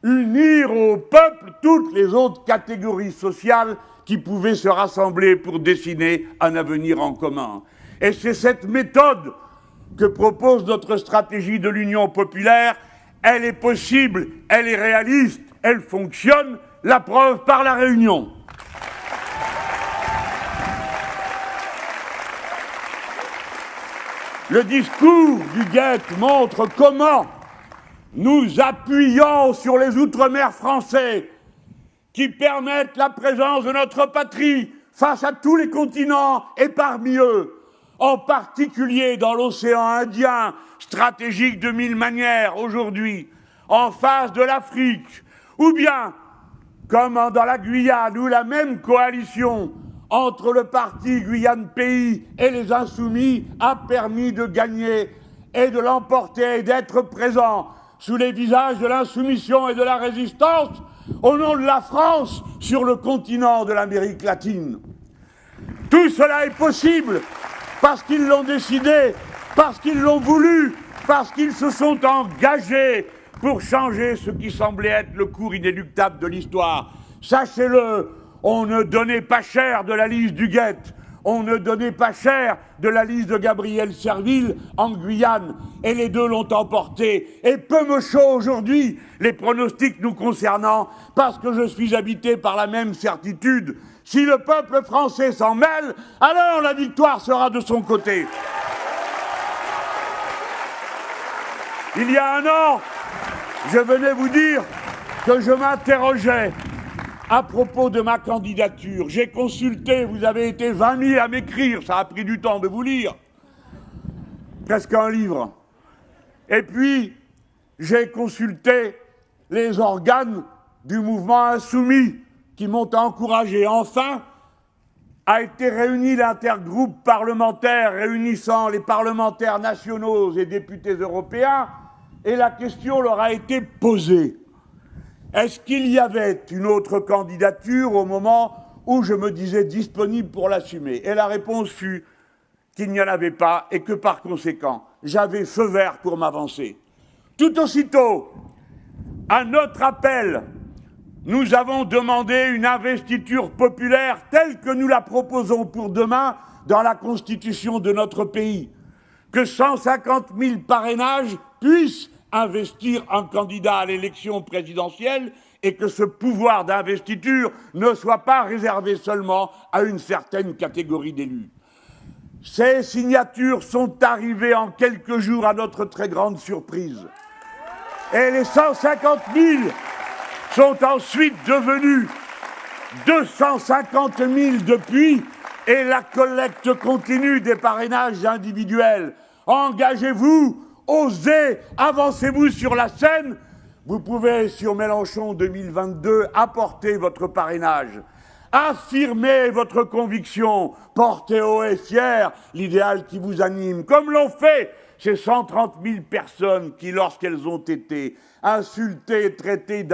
unir au peuple toutes les autres catégories sociales qui pouvaient se rassembler pour dessiner un avenir en commun. Et c'est cette méthode que propose notre stratégie de l'Union populaire. Elle est possible, elle est réaliste, elle fonctionne, la preuve par la Réunion. Le discours d'Huguette montre comment nous appuyons sur les Outre-mer français qui permettent la présence de notre patrie face à tous les continents et parmi eux, en particulier dans l'océan Indien, stratégique de mille manières aujourd'hui, en face de l'Afrique, ou bien, comme dans la Guyane, où la même coalition entre le parti Guyane Pays et les Insoumis a permis de gagner et de l'emporter et d'être présent sous les visages de l'insoumission et de la résistance au nom de la France sur le continent de l'Amérique latine. Tout cela est possible parce qu'ils l'ont décidé, parce qu'ils l'ont voulu, parce qu'ils se sont engagés pour changer ce qui semblait être le cours inéluctable de l'histoire. Sachez-le, on ne donnait pas cher de la liste d'Huguette, on ne donnait pas cher de la liste de Gabriel Serville en Guyane, et les deux l'ont emporté. Et peu me chaud aujourd'hui les pronostics nous concernant, parce que je suis habité par la même certitude. Si le peuple français s'en mêle, alors la victoire sera de son côté. Il y a un an, je venais vous dire que je m'interrogeais à propos de ma candidature. J'ai consulté, vous avez été 20 000 à m'écrire, ça a pris du temps de vous lire, presque un livre. Et puis, j'ai consulté les organes du mouvement insoumis qui m'ont encouragé. Enfin, a été réuni l'intergroupe parlementaire réunissant les parlementaires nationaux et députés européens, et la question leur a été posée. Est-ce qu'il y avait une autre candidature au moment où je me disais disponible pour l'assumer? Et la réponse fut qu'il n'y en avait pas et que par conséquent, j'avais feu vert pour m'avancer. Tout aussitôt, à notre appel, nous avons demandé une investiture populaire telle que nous la proposons pour demain dans la Constitution de notre pays. Que 150 000 parrainages puissent investir un candidat à l'élection présidentielle et que ce pouvoir d'investiture ne soit pas réservé seulement à une certaine catégorie d'élus. Ces signatures sont arrivées en quelques jours à notre très grande surprise. Et les 150 000 sont ensuite devenus 250 000 depuis, et la collecte continue des parrainages individuels. Engagez-vous, osez, avancez-vous sur la scène. Vous pouvez, sur Mélenchon 2022, apporter votre parrainage. Affirmez votre conviction, portez haut et fier l'idéal qui vous anime, comme l'ont fait ces 130 000 personnes qui, lorsqu'elles ont été insultées et traitées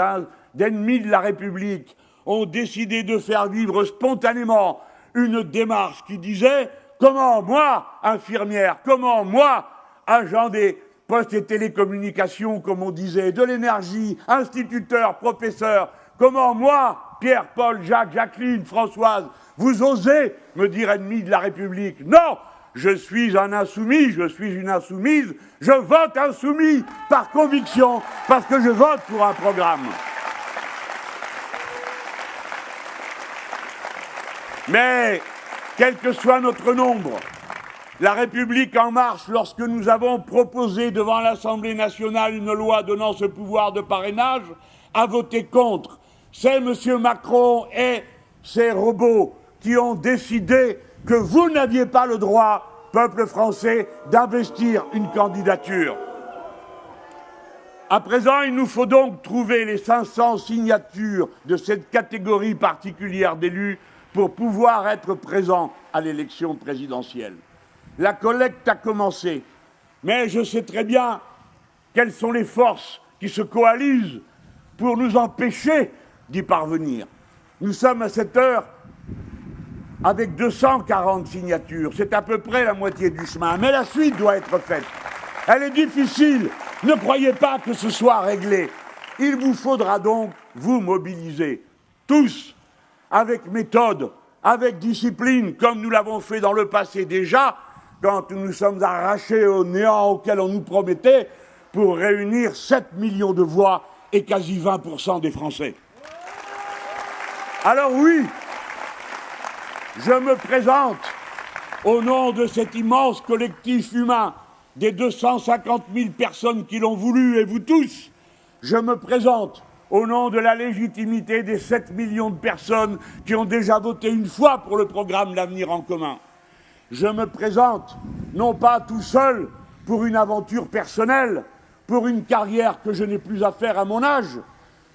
d'ennemis de la République, ont décidé de faire vivre spontanément une démarche qui disait « Comment moi, infirmière, comment moi, agent des postes et télécommunications, comme on disait, de l'énergie, instituteur, professeur, comment moi, Pierre, Paul, Jacques, Jacqueline, Françoise, vous osez me dire ennemi de la République? Non, je suis un insoumis, je suis une insoumise, je vote insoumis par conviction, parce que je vote pour un programme. Mais, quel que soit notre nombre, la République en marche, lorsque nous avons proposé devant l'Assemblée nationale une loi donnant ce pouvoir de parrainage, a voté contre. C'est M. Macron et ses robots qui ont décidé que vous n'aviez pas le droit, peuple français, d'investir une candidature. À présent, il nous faut donc trouver les 500 signatures de cette catégorie particulière d'élus pour pouvoir être présents à l'élection présidentielle. La collecte a commencé, mais je sais très bien quelles sont les forces qui se coalisent pour nous empêcher d'y parvenir. Nous sommes à cette heure avec 240 signatures. C'est à peu près la moitié du chemin, mais la suite doit être faite. Elle est difficile. Ne croyez pas que ce soit réglé. Il vous faudra donc vous mobiliser, tous, avec méthode, avec discipline, comme nous l'avons fait dans le passé déjà, quand nous nous sommes arrachés au néant auquel on nous promettait, pour réunir 7 millions de voix et quasi 20% des Français. Alors oui, je me présente au nom de cet immense collectif humain, des 250 000 personnes qui l'ont voulu, et vous tous, je me présente au nom de la légitimité des 7 millions de personnes qui ont déjà voté une fois pour le programme L'Avenir en commun. Je me présente, non pas tout seul, pour une aventure personnelle, pour une carrière que je n'ai plus à faire à mon âge.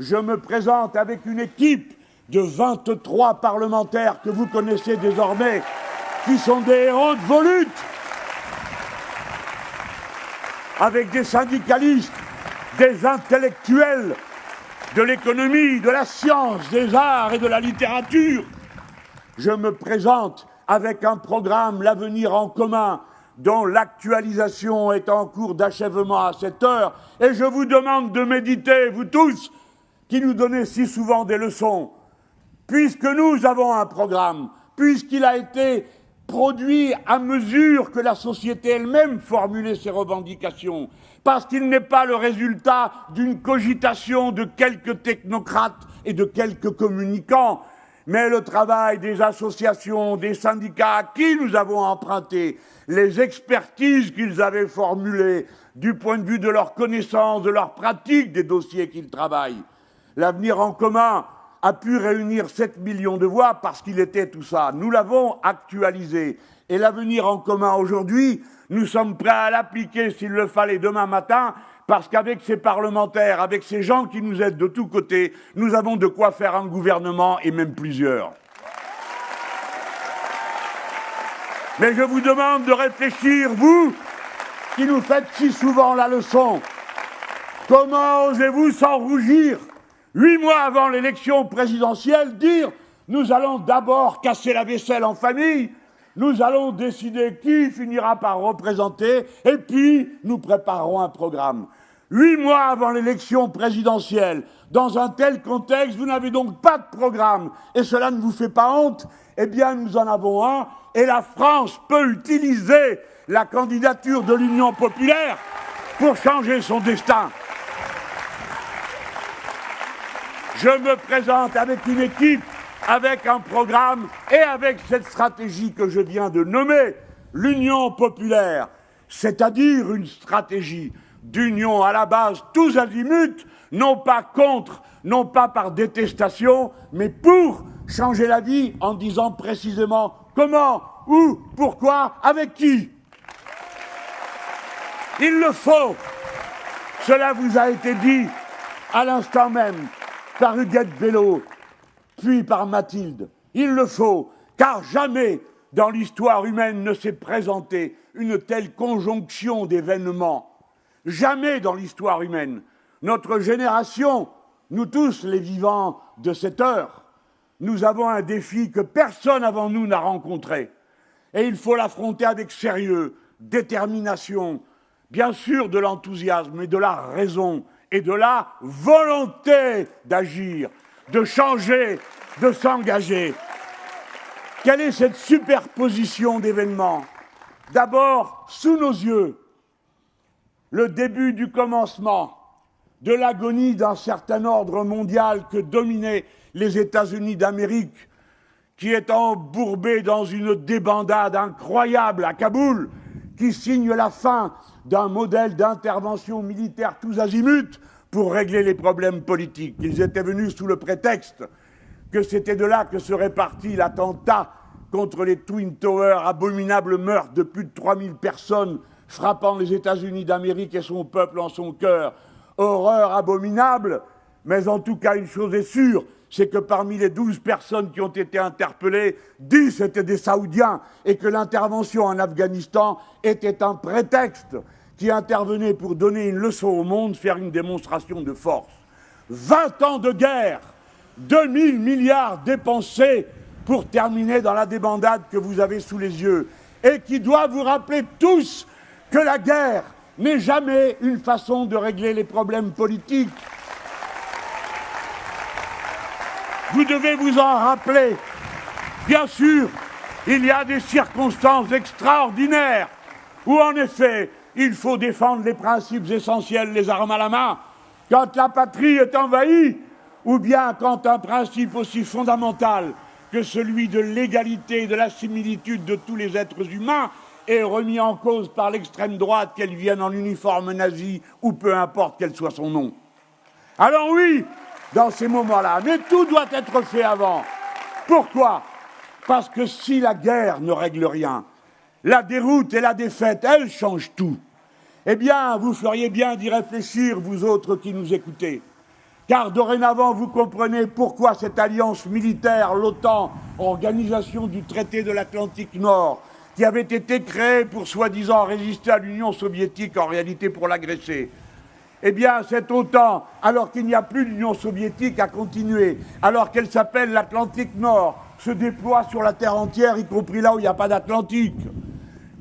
Je me présente avec une équipe de 23 parlementaires que vous connaissez désormais, qui sont des héros de vos luttes, avec des syndicalistes, des intellectuels de l'économie, de la science, des arts et de la littérature. Je me présente avec un programme, L'Avenir en commun, dont l'actualisation est en cours d'achèvement à cette heure, et je vous demande de méditer, vous tous, qui nous donnez si souvent des leçons, puisque nous avons un programme, puisqu'il a été produit à mesure que la société elle-même formulait ses revendications, parce qu'il n'est pas le résultat d'une cogitation de quelques technocrates et de quelques communicants, mais le travail des associations, des syndicats à qui nous avons emprunté, les expertises qu'ils avaient formulées du point de vue de leur connaissance, de leur pratique des dossiers qu'ils travaillent. L'Avenir en commun a pu réunir 7 millions de voix parce qu'il était tout ça. Nous l'avons actualisé. Et l'Avenir en commun aujourd'hui, nous sommes prêts à l'appliquer s'il le fallait demain matin, parce qu'avec ces parlementaires, avec ces gens qui nous aident de tous côtés, nous avons de quoi faire un gouvernement et même plusieurs. Mais je vous demande de réfléchir, vous, qui nous faites si souvent la leçon. Comment osez-vous sans rougir, 8 mois avant l'élection présidentielle, dire « Nous allons d'abord casser la vaisselle en famille, nous allons décider qui finira par représenter, et puis nous préparerons un programme. » 8 mois avant l'élection présidentielle, dans un tel contexte, vous n'avez donc pas de programme, et cela ne vous fait pas honte? Eh bien, nous en avons un, et la France peut utiliser la candidature de l'Union populaire pour changer son destin. Je me présente avec une équipe, avec un programme et avec cette stratégie que je viens de nommer, l'Union populaire, c'est-à-dire une stratégie d'union à la base tous azimuts, non pas contre, non pas par détestation, mais pour changer la vie en disant précisément comment, où, pourquoi, avec qui. Il le faut. Cela vous a été dit à l'instant même par Huguette Bello, puis par Mathilde. Il le faut, car jamais dans l'histoire humaine ne s'est présentée une telle conjonction d'événements. Jamais dans l'histoire humaine. Notre génération, nous tous les vivants de cette heure, nous avons un défi que personne avant nous n'a rencontré. Et il faut l'affronter avec sérieux, détermination, bien sûr de l'enthousiasme, mais de la raison et de la volonté d'agir, de changer, de s'engager. Quelle est cette superposition d'événements? D'abord, sous nos yeux, le début du commencement de l'agonie d'un certain ordre mondial que dominaient les États-Unis d'Amérique, qui est embourbé dans une débandade incroyable à Kaboul, qui signe la fin d'un modèle d'intervention militaire tous azimuts pour régler les problèmes politiques. Ils étaient venus sous le prétexte que c'était de là que serait parti l'attentat contre les Twin Towers, abominable meurtre de plus de 3000 personnes frappant les États-Unis d'Amérique et son peuple en son cœur. Horreur abominable, mais en tout cas une chose est sûre, c'est que parmi les 12 personnes qui ont été interpellées, 10 étaient des Saoudiens et que l'intervention en Afghanistan était un prétexte qui intervenait pour donner une leçon au monde, faire une démonstration de force. 20 ans de guerre, 2000 milliards dépensés pour terminer dans la débandade que vous avez sous les yeux et qui doit vous rappeler tous que la guerre n'est jamais une façon de régler les problèmes politiques. Vous devez vous en rappeler. Bien sûr, il y a des circonstances extraordinaires où, en effet, il faut défendre les principes essentiels, les armes à la main, quand la patrie est envahie, ou bien quand un principe aussi fondamental que celui de l'égalité et de la similitude de tous les êtres humains est remis en cause par l'extrême droite, qu'elle vienne en uniforme nazi ou peu importe quel soit son nom. Alors oui, dans ces moments-là, mais tout doit être fait avant. Pourquoi? Parce que si la guerre ne règle rien, la déroute et la défaite, elles changent tout. Eh bien, vous feriez bien d'y réfléchir, vous autres qui nous écoutez. Car dorénavant, vous comprenez pourquoi cette alliance militaire, l'OTAN, organisation du traité de l'Atlantique Nord, qui avait été créée pour soi-disant résister à l'Union soviétique, en réalité pour l'agresser. Eh bien, cette OTAN, alors qu'il n'y a plus d'Union soviétique, a continué, alors qu'elle s'appelle l'Atlantique Nord, se déploie sur la terre entière, y compris là où il n'y a pas d'Atlantique,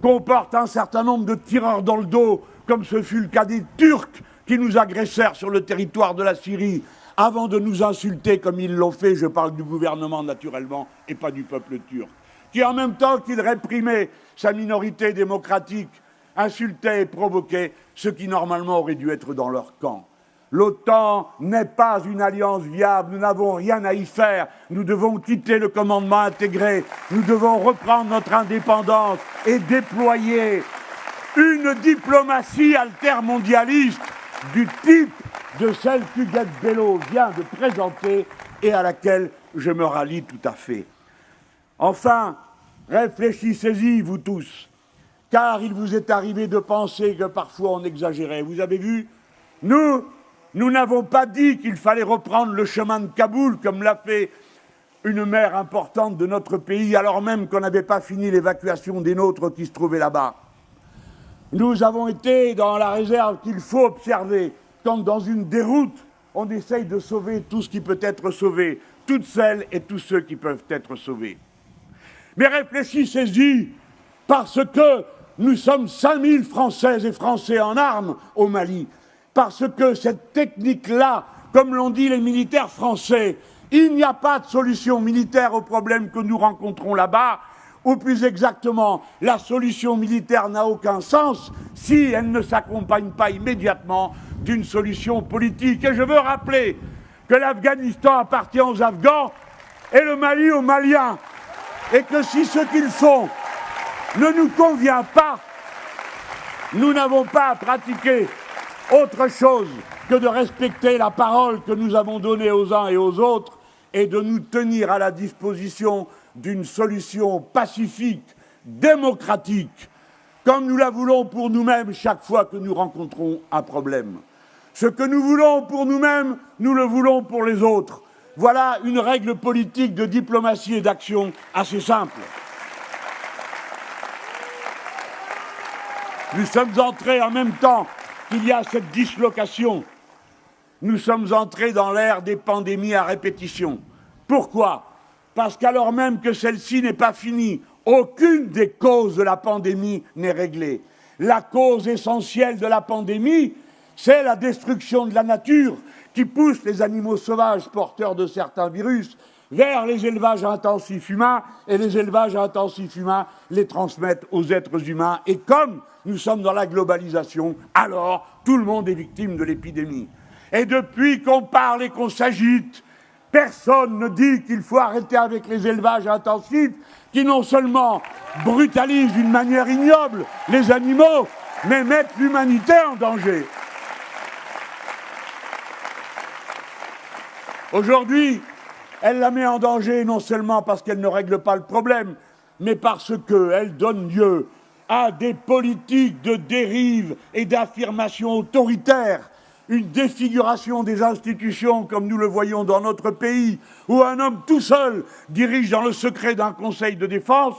comporte un certain nombre de tireurs dans le dos, comme ce fut le cas des Turcs, qui nous agressèrent sur le territoire de la Syrie, avant de nous insulter comme ils l'ont fait, je parle du gouvernement naturellement, et pas du peuple turc, qui en même temps qu'il réprimait sa minorité démocratique, insultait et provoquait ceux qui normalement auraient dû être dans leur camp. L'OTAN n'est pas une alliance viable, nous n'avons rien à y faire, nous devons quitter le commandement intégré, nous devons reprendre notre indépendance et déployer une diplomatie altermondialiste du type de celle qu'Huguette Bello vient de présenter et à laquelle je me rallie tout à fait. Enfin, réfléchissez-y, vous tous, car il vous est arrivé de penser que parfois on exagérait. Vous avez vu, nous n'avons pas dit qu'il fallait reprendre le chemin de Kaboul, comme l'a fait une maire importante de notre pays, alors même qu'on n'avait pas fini l'évacuation des nôtres qui se trouvaient là-bas. Nous avons été dans la réserve qu'il faut observer, quand dans une déroute, on essaye de sauver tout ce qui peut être sauvé, toutes celles et tous ceux qui peuvent être sauvés. Mais réfléchissez-y, parce que nous sommes 5000 Françaises et Français en armes au Mali, parce que cette technique-là, comme l'ont dit les militaires français, il n'y a pas de solution militaire aux problèmes que nous rencontrons là-bas, ou plus exactement, la solution militaire n'a aucun sens si elle ne s'accompagne pas immédiatement d'une solution politique. Et je veux rappeler que l'Afghanistan appartient aux Afghans et le Mali aux Maliens, et que si ce qu'ils font ne nous convient pas, nous n'avons pas à pratiquer autre chose que de respecter la parole que nous avons donnée aux uns et aux autres est de nous tenir à la disposition d'une solution pacifique, démocratique, comme nous la voulons pour nous-mêmes chaque fois que nous rencontrons un problème. Ce que nous voulons pour nous-mêmes, nous le voulons pour les autres. Voilà une règle politique de diplomatie et d'action assez simple. Nous sommes entrés en même temps qu'il y a cette dislocation. Nous sommes entrés dans l'ère des pandémies à répétition. Pourquoi ? Parce qu'alors même que celle-ci n'est pas finie, aucune des causes de la pandémie n'est réglée. La cause essentielle de la pandémie, c'est la destruction de la nature qui pousse les animaux sauvages porteurs de certains virus vers les élevages intensifs humains, et les élevages intensifs humains les transmettent aux êtres humains. Et comme nous sommes dans la globalisation, alors tout le monde est victime de l'épidémie. Et depuis qu'on parle et qu'on s'agite, personne ne dit qu'il faut arrêter avec les élevages intensifs qui non seulement brutalisent d'une manière ignoble les animaux, mais mettent l'humanité en danger. Aujourd'hui, elle la met en danger non seulement parce qu'elle ne règle pas le problème, mais parce qu'elle donne lieu à des politiques de dérive et d'affirmation autoritaire, une défiguration des institutions comme nous le voyons dans notre pays, où un homme tout seul dirige dans le secret d'un conseil de défense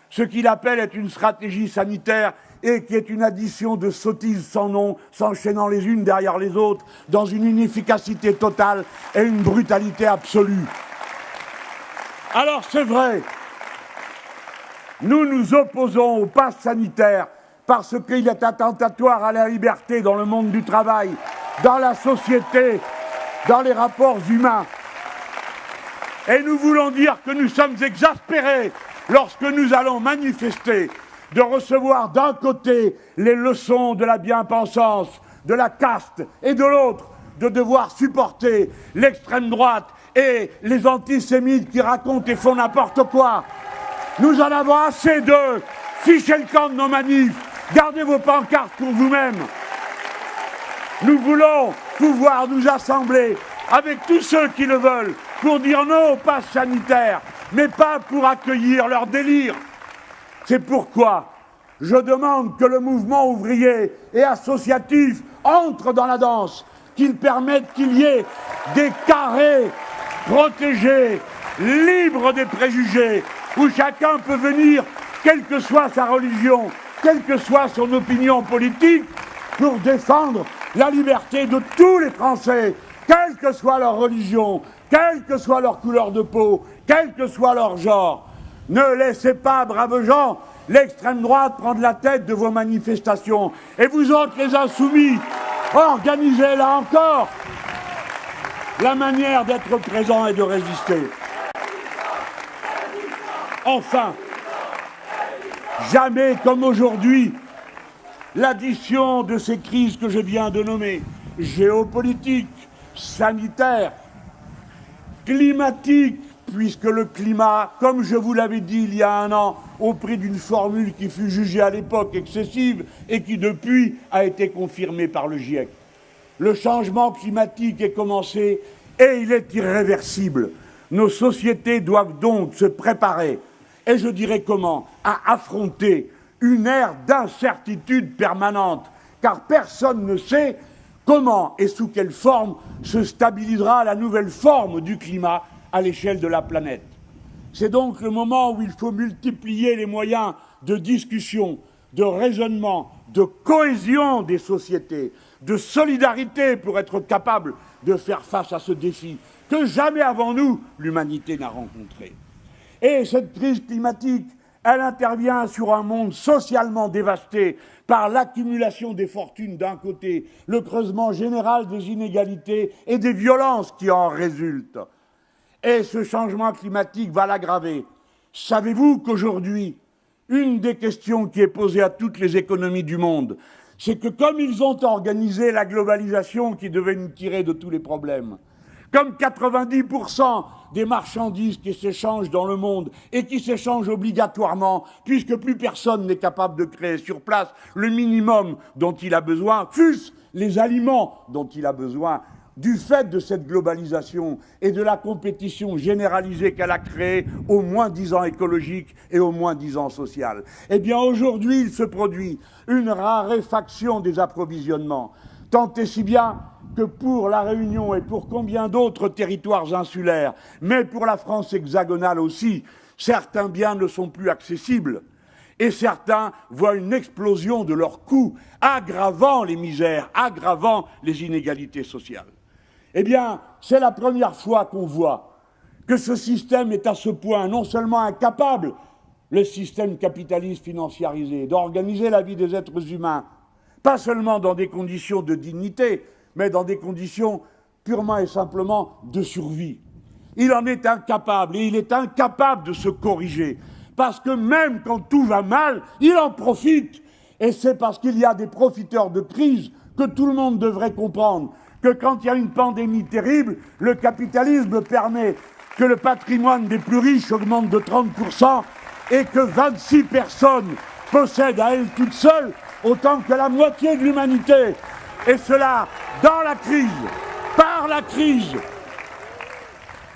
ce qu'il appelle être une stratégie sanitaire et qui est une addition de sottises sans nom, s'enchaînant les unes derrière les autres, dans une inefficacité totale et une brutalité absolue. Alors c'est vrai, nous nous opposons au pass sanitaire parce qu'il est attentatoire à la liberté dans le monde du travail, dans la société, dans les rapports humains. Et nous voulons dire que nous sommes exaspérés lorsque nous allons manifester de recevoir d'un côté les leçons de la bien-pensance, de la caste, et de l'autre, de devoir supporter l'extrême droite et les antisémites qui racontent et font n'importe quoi. Nous en avons assez d'eux. Fichez le camp de nos manifs. Gardez vos pancartes pour vous-même. Nous voulons pouvoir nous assembler avec tous ceux qui le veulent pour dire non au pass sanitaire, mais pas pour accueillir leur délire. C'est pourquoi je demande que le mouvement ouvrier et associatif entre dans la danse, qu'il permette qu'il y ait des carrés protégés, libres des préjugés, où chacun peut venir, quelle que soit sa religion, quelle que soit son opinion politique, pour défendre la liberté de tous les Français, quelle que soit leur religion, quelle que soit leur couleur de peau, quel que soit leur genre. Ne laissez pas, braves gens, l'extrême droite prendre la tête de vos manifestations. Et vous autres, les insoumis, organisez là encore la manière d'être présent et de résister. Enfin, jamais comme aujourd'hui, l'addition de ces crises que je viens de nommer, géopolitiques, sanitaires, climatiques, puisque le climat, comme je vous l'avais dit il y a un an, au prix d'une formule qui fut jugée à l'époque excessive et qui depuis a été confirmée par le GIEC. Le changement climatique est commencé et il est irréversible. Nos sociétés doivent donc se préparer, et je dirais comment, à affronter une ère d'incertitude permanente, car personne ne sait comment et sous quelle forme se stabilisera la nouvelle forme du climat à l'échelle de la planète. C'est donc le moment où il faut multiplier les moyens de discussion, de raisonnement, de cohésion des sociétés, de solidarité pour être capable de faire face à ce défi que jamais avant nous l'humanité n'a rencontré. Et cette crise climatique, elle intervient sur un monde socialement dévasté par l'accumulation des fortunes d'un côté, le creusement général des inégalités et des violences qui en résultent. Et ce changement climatique va l'aggraver. Savez-vous qu'aujourd'hui, une des questions qui est posée à toutes les économies du monde, c'est que comme ils ont organisé la globalisation qui devait nous tirer de tous les problèmes, comme 90% des marchandises qui s'échangent dans le monde et qui s'échangent obligatoirement, puisque plus personne n'est capable de créer sur place le minimum dont il a besoin, fût-ce les aliments dont il a besoin, du fait de cette globalisation et de la compétition généralisée qu'elle a créée au moins-disant écologique et au moins-disant social. Eh bien, aujourd'hui, il se produit une raréfaction des approvisionnements, tant et si bien que pour La Réunion et pour combien d'autres territoires insulaires, mais pour la France hexagonale aussi, certains biens ne sont plus accessibles. Et certains voient une explosion de leurs coûts, aggravant les misères, aggravant les inégalités sociales. Eh bien, c'est la première fois qu'on voit que ce système est à ce point non seulement incapable, le système capitaliste financiarisé, d'organiser la vie des êtres humains, pas seulement dans des conditions de dignité, mais dans des conditions purement et simplement de survie. Il en est incapable, et il est incapable de se corriger. Parce que même quand tout va mal, il en profite. Et c'est parce qu'il y a des profiteurs de crise que tout le monde devrait comprendre que quand il y a une pandémie terrible, le capitalisme permet que le patrimoine des plus riches augmente de 30% et que 26 personnes possèdent à elles toutes seules autant que la moitié de l'humanité. Et cela dans la crise, par la crise.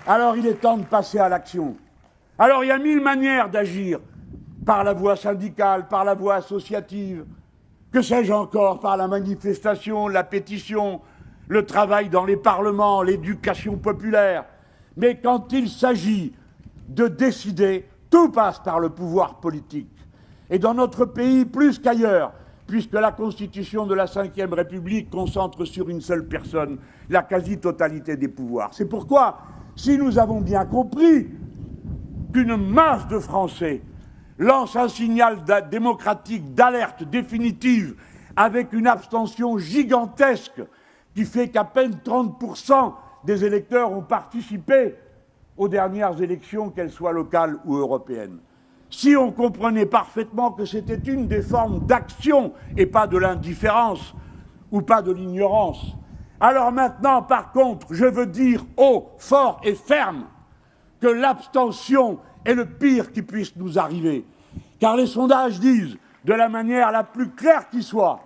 Alors il est temps de passer à l'action. Alors il y a 1000 manières d'agir, par la voie syndicale, par la voie associative, que sais-je encore, par la manifestation, la pétition, le travail dans les parlements, l'éducation populaire. Mais quand il s'agit de décider, tout passe par le pouvoir politique. Et dans notre pays, plus qu'ailleurs, puisque la Constitution de la Ve République concentre sur une seule personne la quasi-totalité des pouvoirs. C'est pourquoi, si nous avons bien compris qu'une masse de Français lance un signal démocratique d'alerte définitive avec une abstention gigantesque qui fait qu'à peine 30% des électeurs ont participé aux dernières élections, qu'elles soient locales ou européennes. Si on comprenait parfaitement que c'était une des formes d'action et pas de l'indifférence ou pas de l'ignorance, alors maintenant, par contre, je veux dire haut, fort et ferme que l'abstention est le pire qui puisse nous arriver. Car les sondages disent, de la manière la plus claire qui soit,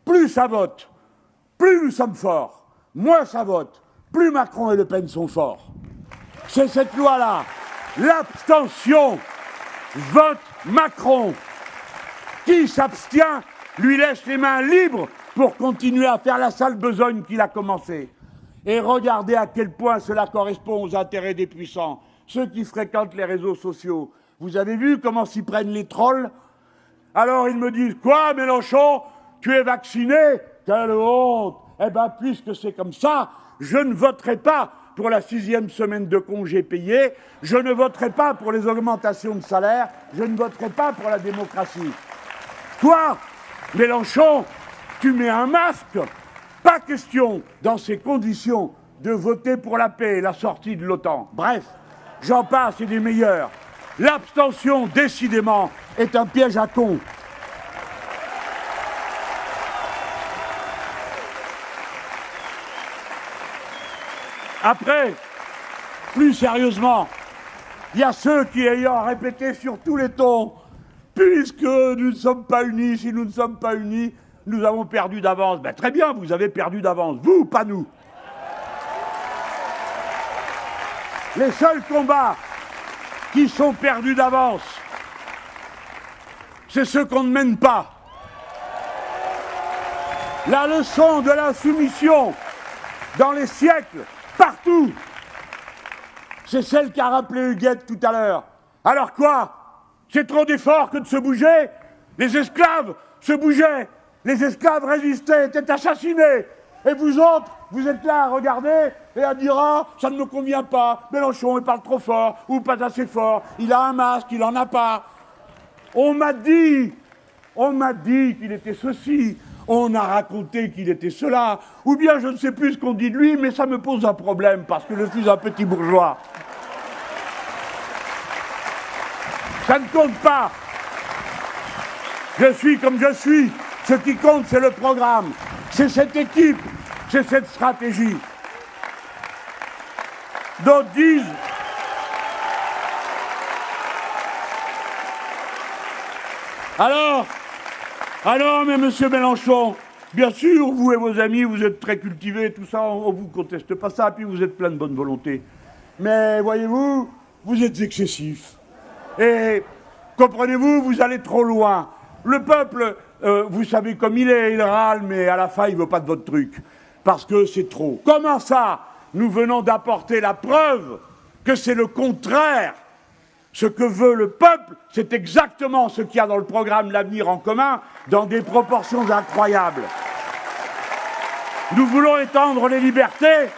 plus ça vote, plus nous sommes forts, moins ça vote, plus Macron et Le Pen sont forts. C'est cette loi-là. L'abstention vote Macron. Qui s'abstient lui laisse les mains libres pour continuer à faire la sale besogne qu'il a commencée. Et regardez à quel point cela correspond aux intérêts des puissants, ceux qui fréquentent les réseaux sociaux. Vous avez vu comment s'y prennent les trolls? Alors ils me disent, quoi Mélenchon, tu es vacciné? Quelle honte! Eh bien, puisque c'est comme ça, je ne voterai pas pour la 6e semaine de congé payé, je ne voterai pas pour les augmentations de salaire, je ne voterai pas pour la démocratie. Toi, Mélenchon, tu mets un masque. Pas question, dans ces conditions, de voter pour la paix et la sortie de l'OTAN. Bref, j'en passe et des meilleurs. L'abstention, décidément, est un piège à cons. Après, plus sérieusement, il y a ceux qui, ayant répété sur tous les tons, puisque nous ne sommes pas unis, si nous ne sommes pas unis, nous avons perdu d'avance. Ben, très bien, vous avez perdu d'avance. Vous, pas nous. Les seuls combats qui sont perdus d'avance, c'est ceux qu'on ne mène pas. La leçon de l'insoumission dans les siècles, partout, c'est celle qu'a rappelé Huguette tout à l'heure. Alors quoi? C'est trop d'efforts que de se bouger? Les esclaves se bougeaient, les esclaves résistaient, étaient assassinés. Et vous autres, vous êtes là à regarder et à dire « Ah, ça ne me convient pas, Mélenchon, il parle trop fort ou pas assez fort, il a un masque, il en a pas. » On m'a dit qu'il était ceci, on a raconté qu'il était cela, ou bien je ne sais plus ce qu'on dit de lui, mais ça me pose un problème parce que je suis un petit bourgeois. Ça ne compte pas. Je suis comme je suis. Ce qui compte, c'est le programme. C'est cette équipe. C'est cette stratégie. D'autres disent... Alors, mais monsieur Mélenchon, Bien sûr, vous et vos amis, vous êtes très cultivés, tout ça, on vous conteste pas ça, puis vous êtes plein de bonne volonté. Mais voyez-vous, vous êtes excessifs. Et comprenez-vous, vous allez trop loin. Le peuple, vous savez comme il râle, mais à la fin, il ne veut pas de votre truc. Parce que c'est trop. Comment ça? Nous venons d'apporter la preuve que c'est le contraire. Ce que veut le peuple, c'est exactement ce qu'il y a dans le programme L'Avenir en commun, dans des proportions incroyables. Nous voulons étendre les libertés,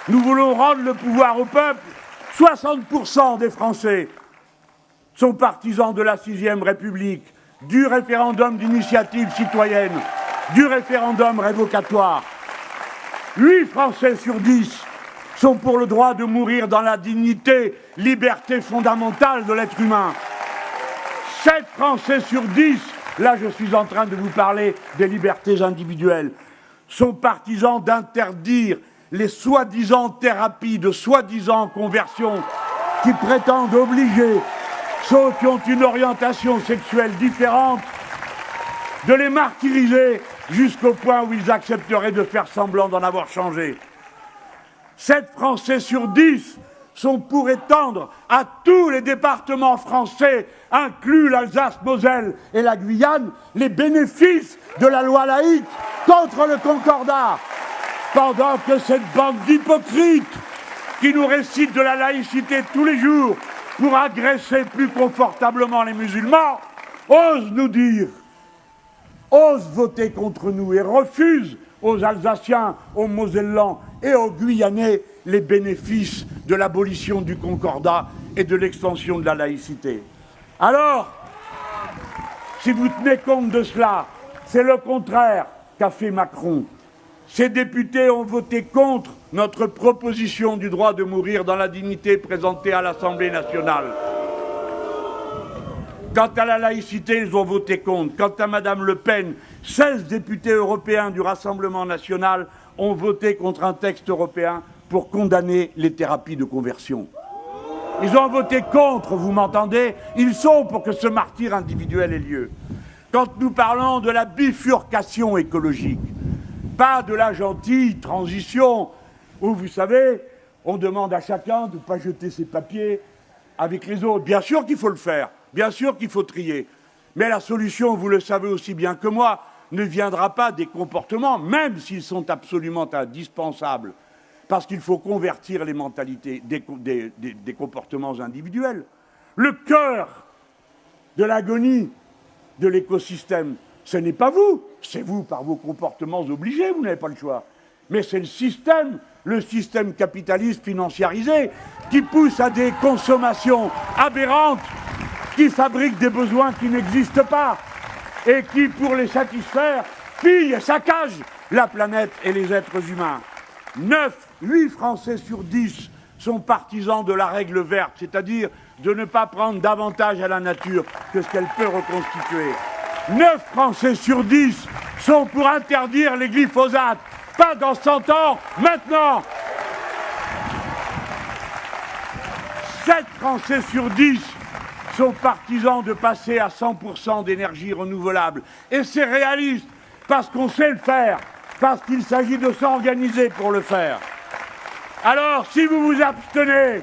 nous voulons rendre le pouvoir au peuple. 60% des Français sont partisans de la 6e République, du référendum d'initiative citoyenne, du référendum révocatoire. 8 Français sur 10 sont pour le droit de mourir dans la dignité, liberté fondamentale de l'être humain. 7 Français sur 10, là je suis en train de vous parler des libertés individuelles, sont partisans d'interdire les soi-disant thérapies de soi-disant conversion qui prétendent obliger ceux qui ont une orientation sexuelle différente de les martyriser jusqu'au point où ils accepteraient de faire semblant d'en avoir changé. 7 Français sur 10 sont pour étendre à tous les départements français, inclus l'Alsace-Moselle et la Guyane, les bénéfices de la loi laïque contre le concordat. Pendant que cette bande d'hypocrites qui nous récite de la laïcité tous les jours pour agresser plus confortablement les musulmans, ose nous dire, ose voter contre nous et refuse aux Alsaciens, aux Mosellans et aux Guyanais les bénéfices de l'abolition du concordat et de l'extension de la laïcité. Alors, si vous tenez compte de cela, c'est le contraire qu'a fait Macron. Ces députés ont voté contre notre proposition du droit de mourir dans la dignité présentée à l'Assemblée nationale. Quant à la laïcité, ils ont voté contre. Quant à Madame Le Pen, 16 députés européens du Rassemblement national ont voté contre un texte européen pour condamner les thérapies de conversion. Ils ont voté contre, vous m'entendez? Ils sont pour que ce martyre individuel ait lieu. Quand nous parlons de la bifurcation écologique, pas de la gentille transition où, vous savez, on demande à chacun de ne pas jeter ses papiers avec les autres. Bien sûr qu'il faut le faire, bien sûr qu'il faut trier. Mais la solution, vous le savez aussi bien que moi, ne viendra pas des comportements, même s'ils sont absolument indispensables, parce qu'il faut convertir les mentalités des comportements individuels. Le cœur de l'agonie de l'écosystème, ce n'est pas vous, c'est vous par vos comportements obligés, vous n'avez pas le choix. Mais c'est le système capitaliste financiarisé, qui pousse à des consommations aberrantes, qui fabrique des besoins qui n'existent pas, et qui, pour les satisfaire, pille et saccage la planète et les êtres humains. 8 Français sur 10 sont partisans de la règle verte, c'est-à-dire de ne pas prendre davantage à la nature que ce qu'elle peut reconstituer. 9 Français sur 10 sont pour interdire les glyphosates. Pas dans 100 ans, maintenant. 7 Français sur 10 sont partisans de passer à 100% d'énergie renouvelable. Et c'est réaliste, parce qu'on sait le faire, parce qu'il s'agit de s'organiser pour le faire. Alors, si vous vous abstenez,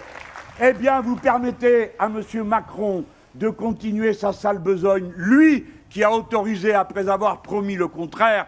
eh bien, vous permettez à M. Macron de continuer sa sale besogne, lui qui a autorisé, après avoir promis le contraire,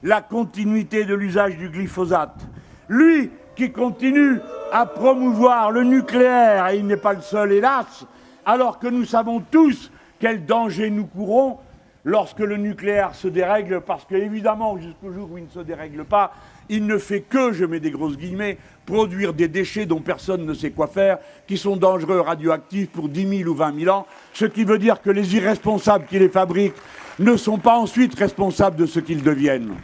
la continuité de l'usage du glyphosate. Lui qui continue à promouvoir le nucléaire, et il n'est pas le seul, hélas, alors que nous savons tous quel danger nous courons lorsque le nucléaire se dérègle, parce qu'évidemment, jusqu'au jour où il ne se dérègle pas, il ne fait que, je mets des grosses guillemets, produire des déchets dont personne ne sait quoi faire, qui sont dangereux, radioactifs pour 10 000 ou 20 000 ans, ce qui veut dire que les irresponsables qui les fabriquent ne sont pas ensuite responsables de ce qu'ils deviennent.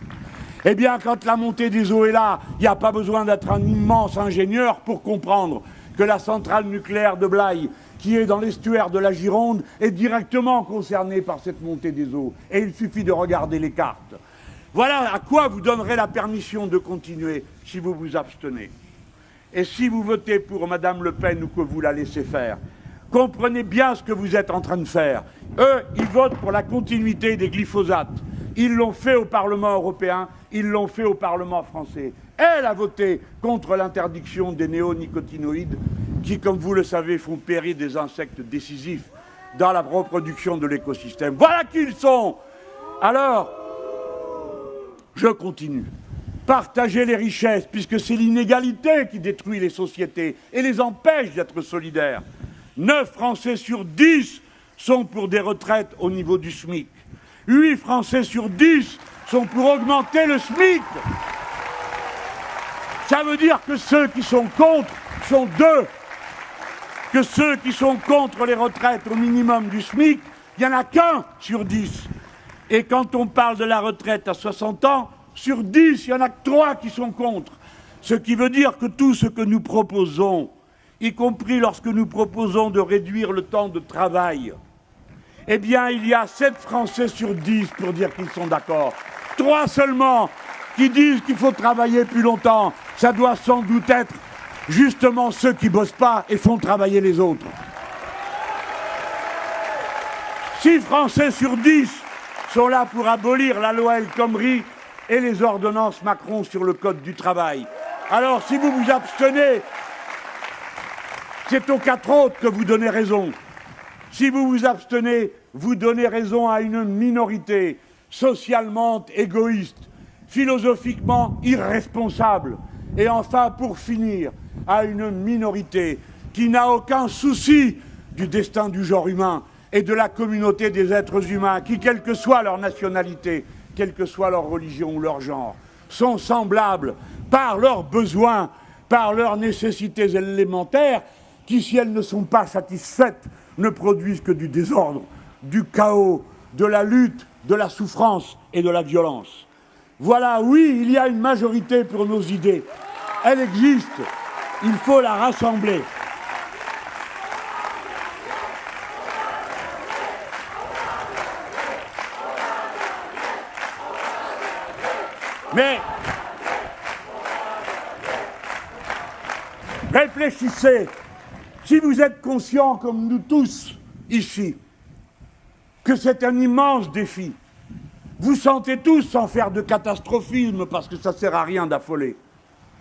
Eh bien, quand la montée des eaux est là, il n'y a pas besoin d'être un immense ingénieur pour comprendre que la centrale nucléaire de Blaye, qui est dans l'estuaire de la Gironde, est directement concernée par cette montée des eaux. Et il suffit de regarder les cartes. Voilà à quoi vous donnerez la permission de continuer si vous vous abstenez. Et si vous votez pour Madame Le Pen ou que vous la laissez faire, comprenez bien ce que vous êtes en train de faire. Eux, ils votent pour la continuité des glyphosates. Ils l'ont fait au Parlement européen, ils l'ont fait au Parlement français. Elle a voté contre l'interdiction des néonicotinoïdes qui, comme vous le savez, font périr des insectes décisifs dans la reproduction de l'écosystème. Voilà qui ils sont. Alors, je continue. Partager les richesses, puisque c'est l'inégalité qui détruit les sociétés et les empêche d'être solidaires. 9 Français sur 10 sont pour des retraites au niveau du SMIC. 8 Français sur 10 sont pour augmenter le SMIC. Ça veut dire que ceux qui sont contre sont 2. Que ceux qui sont contre les retraites au minimum du SMIC, il n'y en a qu'un sur 10. Et quand on parle de la retraite à 60 ans, sur 10, il n'y en a que 3 qui sont contre. Ce qui veut dire que tout ce que nous proposons, y compris lorsque nous proposons de réduire le temps de travail, eh bien, il y a 7 Français sur 10 pour dire qu'ils sont d'accord. 3 seulement qui disent qu'il faut travailler plus longtemps. Ça doit sans doute être justement ceux qui ne bossent pas et font travailler les autres. 6 Français sur 10 sont là pour abolir la loi El Khomri et les ordonnances Macron sur le Code du travail. Alors, si vous vous abstenez, c'est aux 4 autres que vous donnez raison. Si vous vous abstenez, vous donnez raison à une minorité socialement égoïste, philosophiquement irresponsable, et enfin, pour finir, à une minorité qui n'a aucun souci du destin du genre humain et de la communauté des êtres humains, qui, quelle que soit leur nationalité, quelle que soit leur religion ou leur genre, sont semblables par leurs besoins, par leurs nécessités élémentaires, qui, si elles ne sont pas satisfaites, ne produisent que du désordre, du chaos, de la lutte, de la souffrance et de la violence. Voilà, oui, il y a une majorité pour nos idées. Elle existe. Il faut la rassembler. Mais réfléchissez, si vous êtes conscients, comme nous tous ici, que c'est un immense défi, vous sentez tous, sans faire de catastrophisme, parce que ça ne sert à rien d'affoler.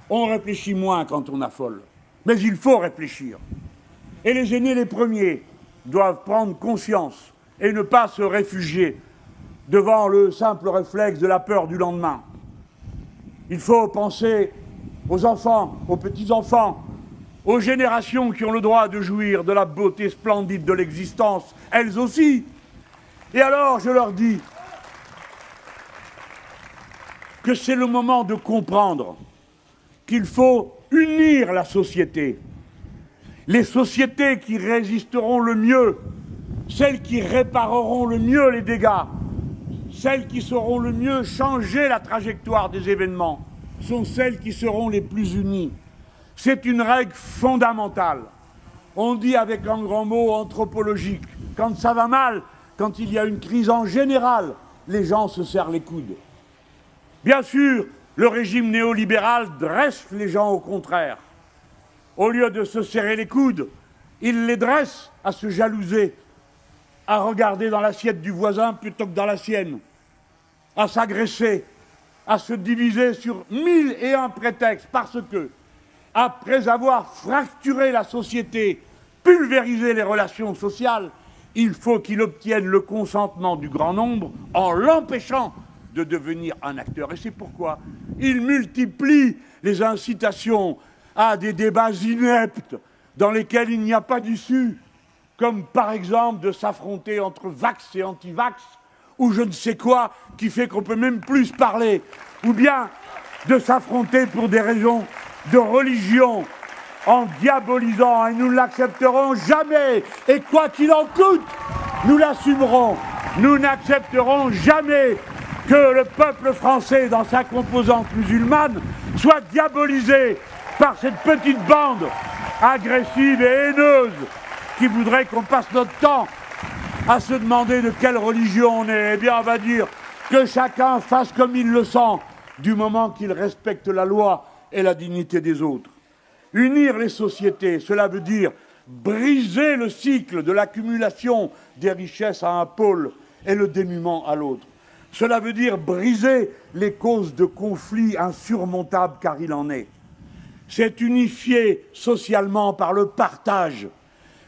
On réfléchit moins quand on affole, mais il faut réfléchir. Et les aînés, les premiers, doivent prendre conscience et ne pas se réfugier devant le simple réflexe de la peur du lendemain. Il faut penser aux enfants, aux petits-enfants, aux générations qui ont le droit de jouir de la beauté splendide de l'existence, elles aussi. Et alors, je leur dis que c'est le moment de comprendre qu'il faut unir la société. Les sociétés qui résisteront le mieux, celles qui répareront le mieux les dégâts, celles qui sauront le mieux changer la trajectoire des événements, sont celles qui seront les plus unies. C'est une règle fondamentale. On dit avec un grand mot anthropologique, quand ça va mal, quand il y a une crise en général, les gens se serrent les coudes. Bien sûr, le régime néolibéral dresse les gens au contraire. Au lieu de se serrer les coudes, il les dresse à se jalouser, à regarder dans l'assiette du voisin plutôt que dans la sienne, à s'agresser, à se diviser sur 1001 prétextes, parce que, après avoir fracturé la société, pulvérisé les relations sociales, il faut qu'il obtienne le consentement du grand nombre en l'empêchant de devenir un acteur. Et c'est pourquoi il multiplie les incitations à des débats ineptes dans lesquels il n'y a pas d'issue, comme par exemple de s'affronter entre vax et anti-vax, ou je ne sais quoi, qui fait qu'on ne peut même plus se parler, ou bien de s'affronter pour des raisons de religion, en diabolisant, et nous ne l'accepterons jamais, et quoi qu'il en coûte, nous l'assumerons. Nous n'accepterons jamais que le peuple français, dans sa composante musulmane, soit diabolisé par cette petite bande agressive et haineuse qui voudrait qu'on passe notre temps à se demander de quelle religion on est. Eh bien, on va dire que chacun fasse comme il le sent, du moment qu'il respecte la loi et la dignité des autres. Unir les sociétés, cela veut dire briser le cycle de l'accumulation des richesses à un pôle et le dénuement à l'autre. Cela veut dire briser les causes de conflits insurmontables, car il en est. C'est unifier socialement par le partage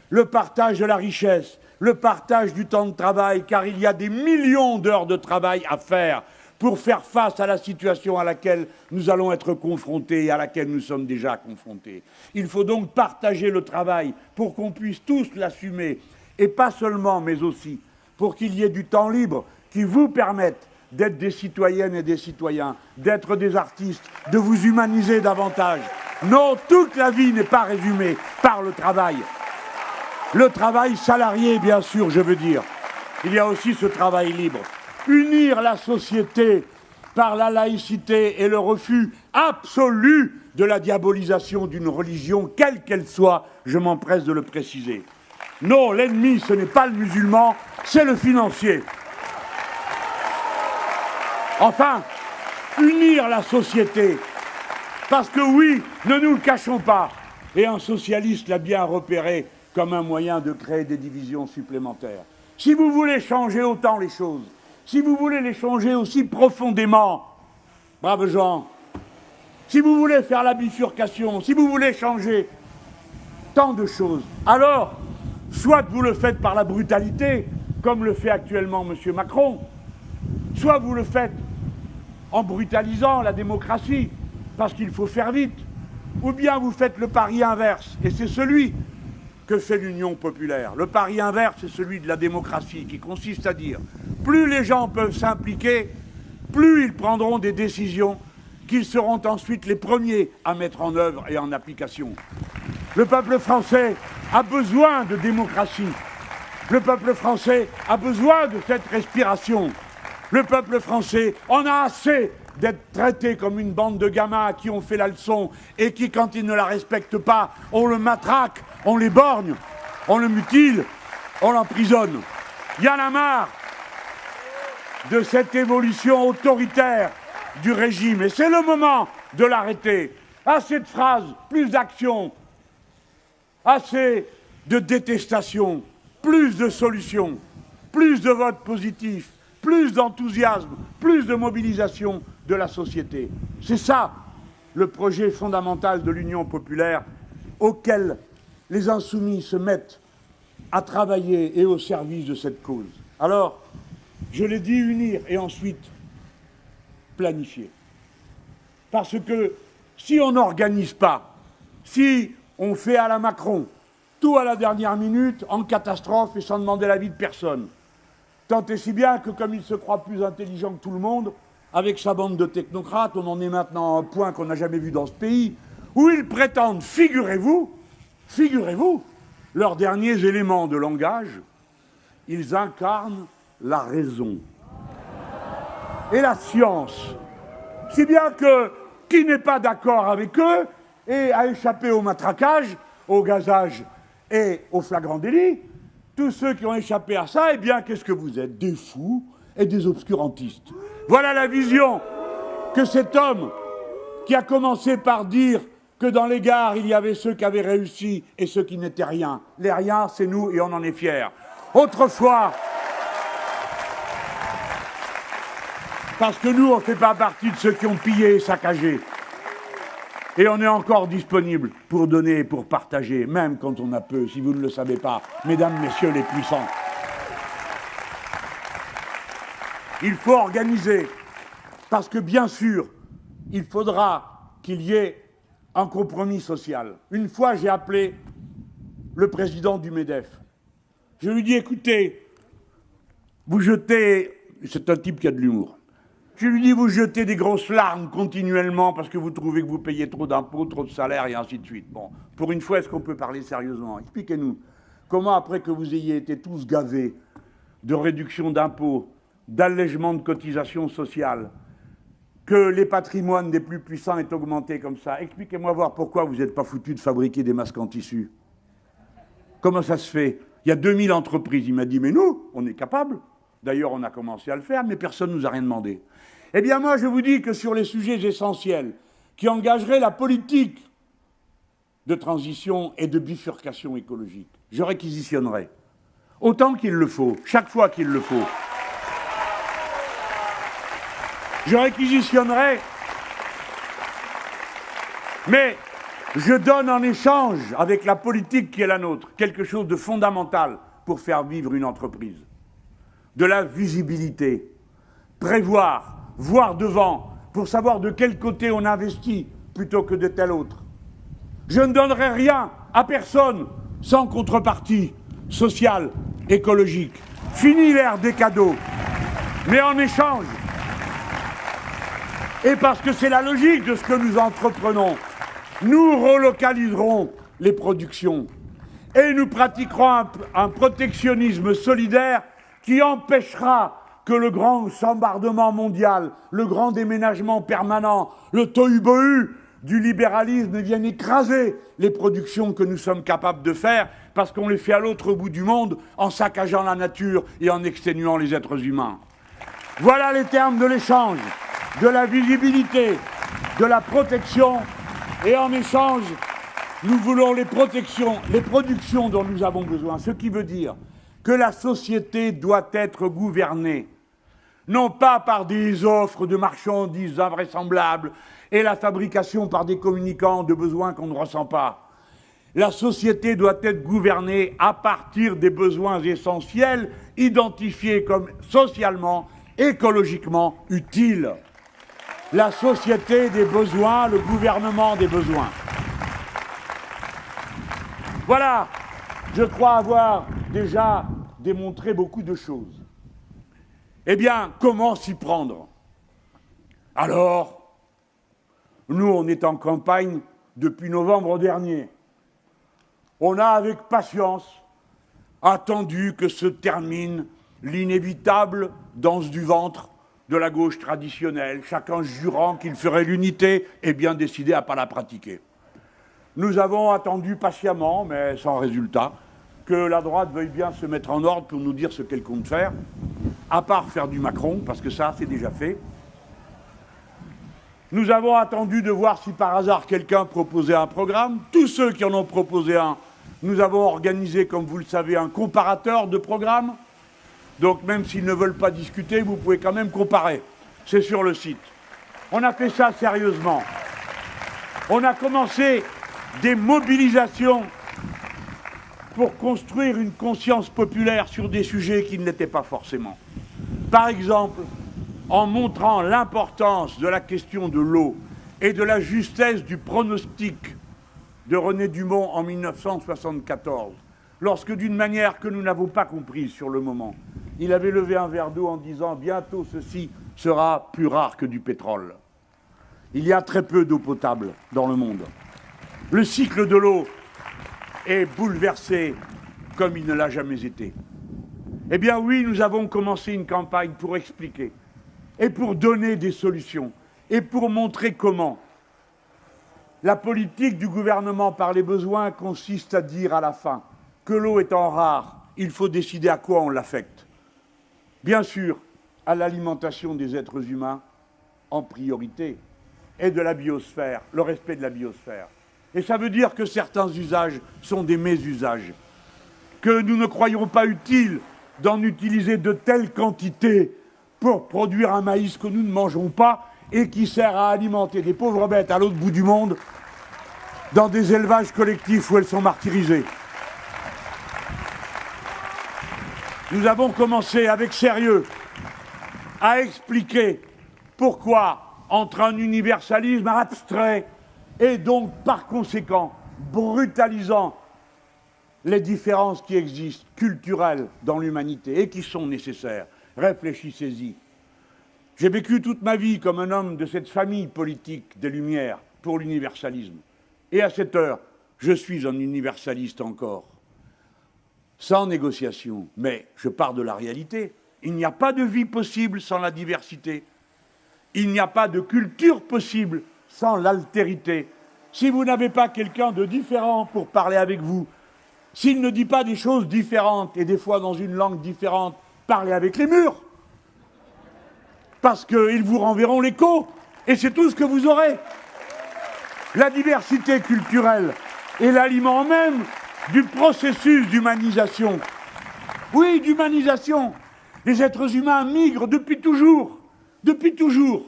de la richesse, le partage du temps de travail, car il y a des millions d'heures de travail à faire pour faire face à la situation à laquelle nous allons être confrontés et à laquelle nous sommes déjà confrontés. Il faut donc partager le travail pour qu'on puisse tous l'assumer, et pas seulement, mais aussi pour qu'il y ait du temps libre qui vous permette d'être des citoyennes et des citoyens, d'être des artistes, de vous humaniser davantage. Non, toute la vie n'est pas résumée par le travail. Le travail salarié, bien sûr, je veux dire. Il y a aussi ce travail libre. Unir la société par la laïcité et le refus absolu de la diabolisation d'une religion, quelle qu'elle soit, je m'empresse de le préciser. Non, l'ennemi, ce n'est pas le musulman, c'est le financier. Enfin, unir la société. Parce que oui, ne nous le cachons pas, et un socialiste l'a bien repéré comme un moyen de créer des divisions supplémentaires. Si vous voulez changer autant les choses, si vous voulez les changer aussi profondément, braves gens, si vous voulez faire la bifurcation, si vous voulez changer tant de choses, alors, soit vous le faites par la brutalité, comme le fait actuellement M. Macron, soit vous le faites en brutalisant la démocratie, parce qu'il faut faire vite, ou bien vous faites le pari inverse, et c'est celui que fait l'Union populaire. Le pari inverse, c'est celui de la démocratie, qui consiste à dire, plus les gens peuvent s'impliquer, plus ils prendront des décisions qu'ils seront ensuite les premiers à mettre en œuvre et en application. Le peuple français a besoin de démocratie. Le peuple français a besoin de cette respiration. Le peuple français en a assez d'être traité comme une bande de gamins à qui on fait la leçon et qui, quand ils ne la respectent pas, on le matraque, on les borgne, on le mutile, on l'emprisonne. Il y en a marre de cette évolution autoritaire du régime et c'est le moment de l'arrêter. Assez de phrases, plus d'action, assez de détestation, plus de solutions, plus de votes positifs, plus d'enthousiasme, plus de mobilisation de la société. C'est ça le projet fondamental de l'Union populaire auquel les insoumis se mettent à travailler et au service de cette cause. Alors, je l'ai dit, unir et ensuite planifier. Parce que si on n'organise pas, si on fait à la Macron, tout à la dernière minute, en catastrophe et sans demander l'avis de personne, tant et si bien que, comme il se croit plus intelligent que tout le monde, avec sa bande de technocrates, on en est maintenant à un point qu'on n'a jamais vu dans ce pays, où ils prétendent, figurez-vous, leurs derniers éléments de langage, ils incarnent la raison et la science. Si bien que qui n'est pas d'accord avec eux et a échappé au matraquage, au gazage et au flagrant délit, tous ceux qui ont échappé à ça, eh bien, qu'est-ce que vous êtes? Des fous et des obscurantistes. Voilà la vision que cet homme, qui a commencé par dire que dans les gares, il y avait ceux qui avaient réussi et ceux qui n'étaient rien. Les riens, c'est nous et on en est fiers. Autrefois, parce que nous, on ne fait pas partie de ceux qui ont pillé et saccagé. Et on est encore disponible pour donner et pour partager, même quand on a peu, si vous ne le savez pas, mesdames, messieurs les puissants. Il faut organiser, parce que bien sûr, il faudra qu'il y ait un compromis social. Une fois, j'ai appelé le président du MEDEF. Je lui ai dit, écoutez, vous jetez... C'est un type qui a de l'humour. Je lui dis, vous jetez des grosses larmes continuellement parce que vous trouvez que vous payez trop d'impôts, trop de salaires et ainsi de suite. Bon, pour une fois, est-ce qu'on peut parler sérieusement? Expliquez-nous, comment après que vous ayez été tous gavés de réduction d'impôts, d'allègement de cotisations sociales, que les patrimoines des plus puissants aient augmenté comme ça, expliquez-moi voir pourquoi vous n'êtes pas foutus de fabriquer des masques en tissu. Comment ça se fait? Il y a 2000 entreprises. Il m'a dit, mais nous, on est capables. D'ailleurs, on a commencé à le faire, mais personne ne nous a rien demandé. Eh bien, moi, je vous dis que sur les sujets essentiels qui engageraient la politique de transition et de bifurcation écologique, je réquisitionnerai autant qu'il le faut, chaque fois qu'il le faut. je réquisitionnerai. Mais je donne en échange, avec la politique qui est la nôtre, quelque chose de fondamental pour faire vivre une entreprise. De la visibilité. Prévoir, voir devant, pour savoir de quel côté on investit plutôt que de tel autre. Je ne donnerai rien à personne sans contrepartie sociale, écologique. Fini l'ère des cadeaux. Mais en échange, et parce que c'est la logique de ce que nous entreprenons, nous relocaliserons les productions et nous pratiquerons un protectionnisme solidaire qui empêchera que le grand chambardement mondial, le grand déménagement permanent, le tohu-bohu du libéralisme viennent écraser les productions que nous sommes capables de faire parce qu'on les fait à l'autre bout du monde en saccageant la nature et en exténuant les êtres humains. Voilà les termes de l'échange, de la visibilité, de la protection, et en échange, nous voulons les productions dont nous avons besoin, ce qui veut dire que la société doit être gouvernée, non pas par des offres de marchandises invraisemblables et la fabrication par des communicants de besoins qu'on ne ressent pas. La société doit être gouvernée à partir des besoins essentiels, identifiés comme socialement, écologiquement utiles. La société des besoins, le gouvernement des besoins. Voilà, je crois avoir déjà démontré beaucoup de choses. Eh bien, comment s'y prendre? Alors, nous, on est en campagne depuis novembre dernier. On a, avec patience, attendu que se termine l'inévitable danse du ventre de la gauche traditionnelle, chacun jurant qu'il ferait l'unité et bien décidé à ne pas la pratiquer. Nous avons attendu patiemment, mais sans résultat, que la droite veuille bien se mettre en ordre pour nous dire ce qu'elle compte faire, à part faire du Macron, parce que ça, c'est déjà fait. Nous avons attendu de voir si par hasard quelqu'un proposait un programme. Tous ceux qui en ont proposé un, nous avons organisé, comme vous le savez, un comparateur de programmes. Donc même s'ils ne veulent pas discuter, vous pouvez quand même comparer. C'est sur le site. On a fait ça sérieusement. On a commencé des mobilisations pour construire une conscience populaire sur des sujets qui ne l'étaient pas forcément. Par exemple, en montrant l'importance de la question de l'eau et de la justesse du pronostic de René Dumont en 1974, lorsque, d'une manière que nous n'avons pas comprise sur le moment, il avait levé un verre d'eau en disant « Bientôt ceci sera plus rare que du pétrole ». Il y a très peu d'eau potable dans le monde. Le cycle de l'eau est bouleversé comme il ne l'a jamais été. Eh bien oui, nous avons commencé une campagne pour expliquer et pour donner des solutions et pour montrer comment. La politique du gouvernement par les besoins consiste à dire à la fin que l'eau étant rare, il faut décider à quoi on l'affecte. Bien sûr, à l'alimentation des êtres humains en priorité et de la biosphère, le respect de la biosphère. Et ça veut dire que certains usages sont des mésusages, que nous ne croyons pas utile d'en utiliser de telles quantités pour produire un maïs que nous ne mangeons pas et qui sert à alimenter des pauvres bêtes à l'autre bout du monde dans des élevages collectifs où elles sont martyrisées. Nous avons commencé avec sérieux à expliquer pourquoi, entre un universalisme abstrait et donc par conséquent brutalisant les différences qui existent, culturelles dans l'humanité et qui sont nécessaires, réfléchissez-y. J'ai vécu toute ma vie comme un homme de cette famille politique des Lumières pour l'universalisme. Et à cette heure, je suis un universaliste encore. Sans négociation, mais je pars de la réalité. Il n'y a pas de vie possible sans la diversité. Il n'y a pas de culture possible sans l'altérité. Si vous n'avez pas quelqu'un de différent pour parler avec vous, s'il ne dit pas des choses différentes et des fois dans une langue différente, parlez avec les murs. Parce qu'ils vous renverront l'écho et c'est tout ce que vous aurez. La diversité culturelle est l'aliment même du processus d'humanisation. Oui, d'humanisation. Les êtres humains migrent depuis toujours. Depuis toujours.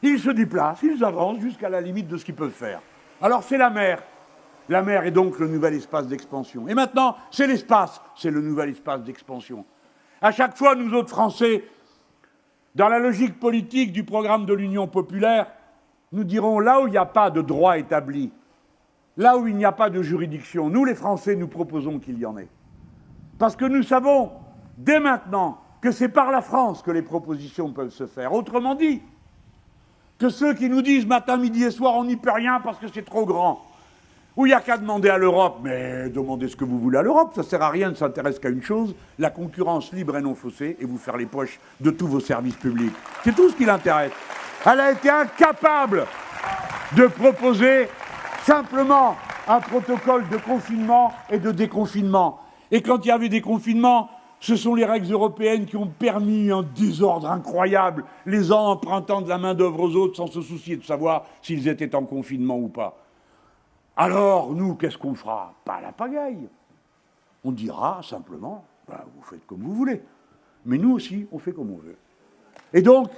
Ils se déplacent, ils avancent jusqu'à la limite de ce qu'ils peuvent faire. Alors c'est la mer. La mer est donc le nouvel espace d'expansion. Et maintenant, c'est l'espace, c'est le nouvel espace d'expansion. À chaque fois, nous autres Français, dans la logique politique du programme de l'Union populaire, nous dirons là où il n'y a pas de droit établi, là où il n'y a pas de juridiction, nous les Français, nous proposons qu'il y en ait. Parce que nous savons, dès maintenant, que c'est par la France que les propositions peuvent se faire. Autrement dit, que ceux qui nous disent matin, midi et soir, on n'y peut rien parce que c'est trop grand, ou il n'y a qu'à demander à l'Europe, mais demandez ce que vous voulez à l'Europe, ça ne sert à rien, ne s'intéresse qu'à une chose, la concurrence libre et non faussée, et vous faire les poches de tous vos services publics. C'est tout ce qui l'intéresse. Elle a été incapable de proposer simplement un protocole de confinement et de déconfinement. Et quand il y avait des confinements, ce sont les règles européennes qui ont permis un désordre incroyable, les uns empruntant de la main-d'œuvre aux autres sans se soucier de savoir s'ils étaient en confinement ou pas. Alors, nous, qu'est-ce qu'on fera? Pas la pagaille. On dira simplement, vous faites comme vous voulez. Mais nous aussi, on fait comme on veut. Et donc,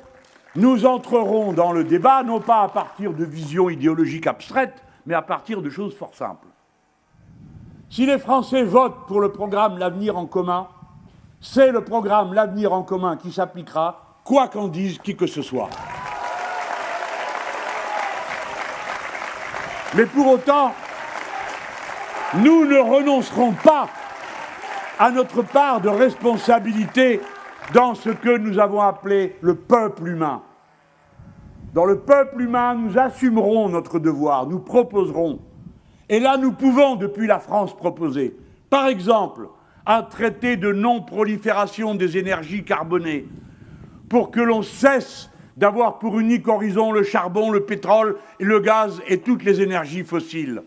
nous entrerons dans le débat, non pas à partir de visions idéologiques abstraites, mais à partir de choses fort simples. Si les Français votent pour le programme L'Avenir en commun, c'est le programme L'Avenir en commun qui s'appliquera, quoi qu'en dise qui que ce soit. Mais pour autant, nous ne renoncerons pas à notre part de responsabilité dans ce que nous avons appelé le peuple humain. Dans le peuple humain, nous assumerons notre devoir, nous proposerons. Et là, nous pouvons, depuis la France, proposer, par exemple, un traité de non-prolifération des énergies carbonées, pour que l'on cesse d'avoir pour unique horizon le charbon, le pétrole, le gaz et toutes les énergies fossiles.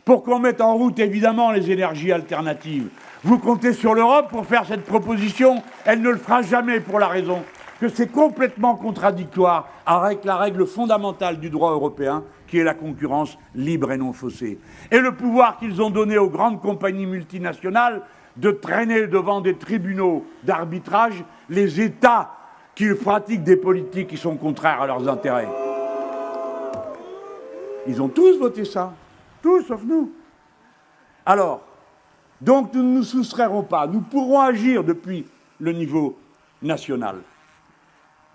Pour qu'on mette en route, évidemment, les énergies alternatives. Vous comptez sur l'Europe pour faire cette proposition, elle ne le fera jamais pour la raison que c'est complètement contradictoire avec la règle fondamentale du droit européen, qui est la concurrence libre et non faussée. Et le pouvoir qu'ils ont donné aux grandes compagnies multinationales de traîner devant des tribunaux d'arbitrage les États qui pratiquent des politiques qui sont contraires à leurs intérêts. Ils ont tous voté ça, tous sauf nous. Alors, donc nous ne nous soustrairons pas, nous pourrons agir depuis le niveau national.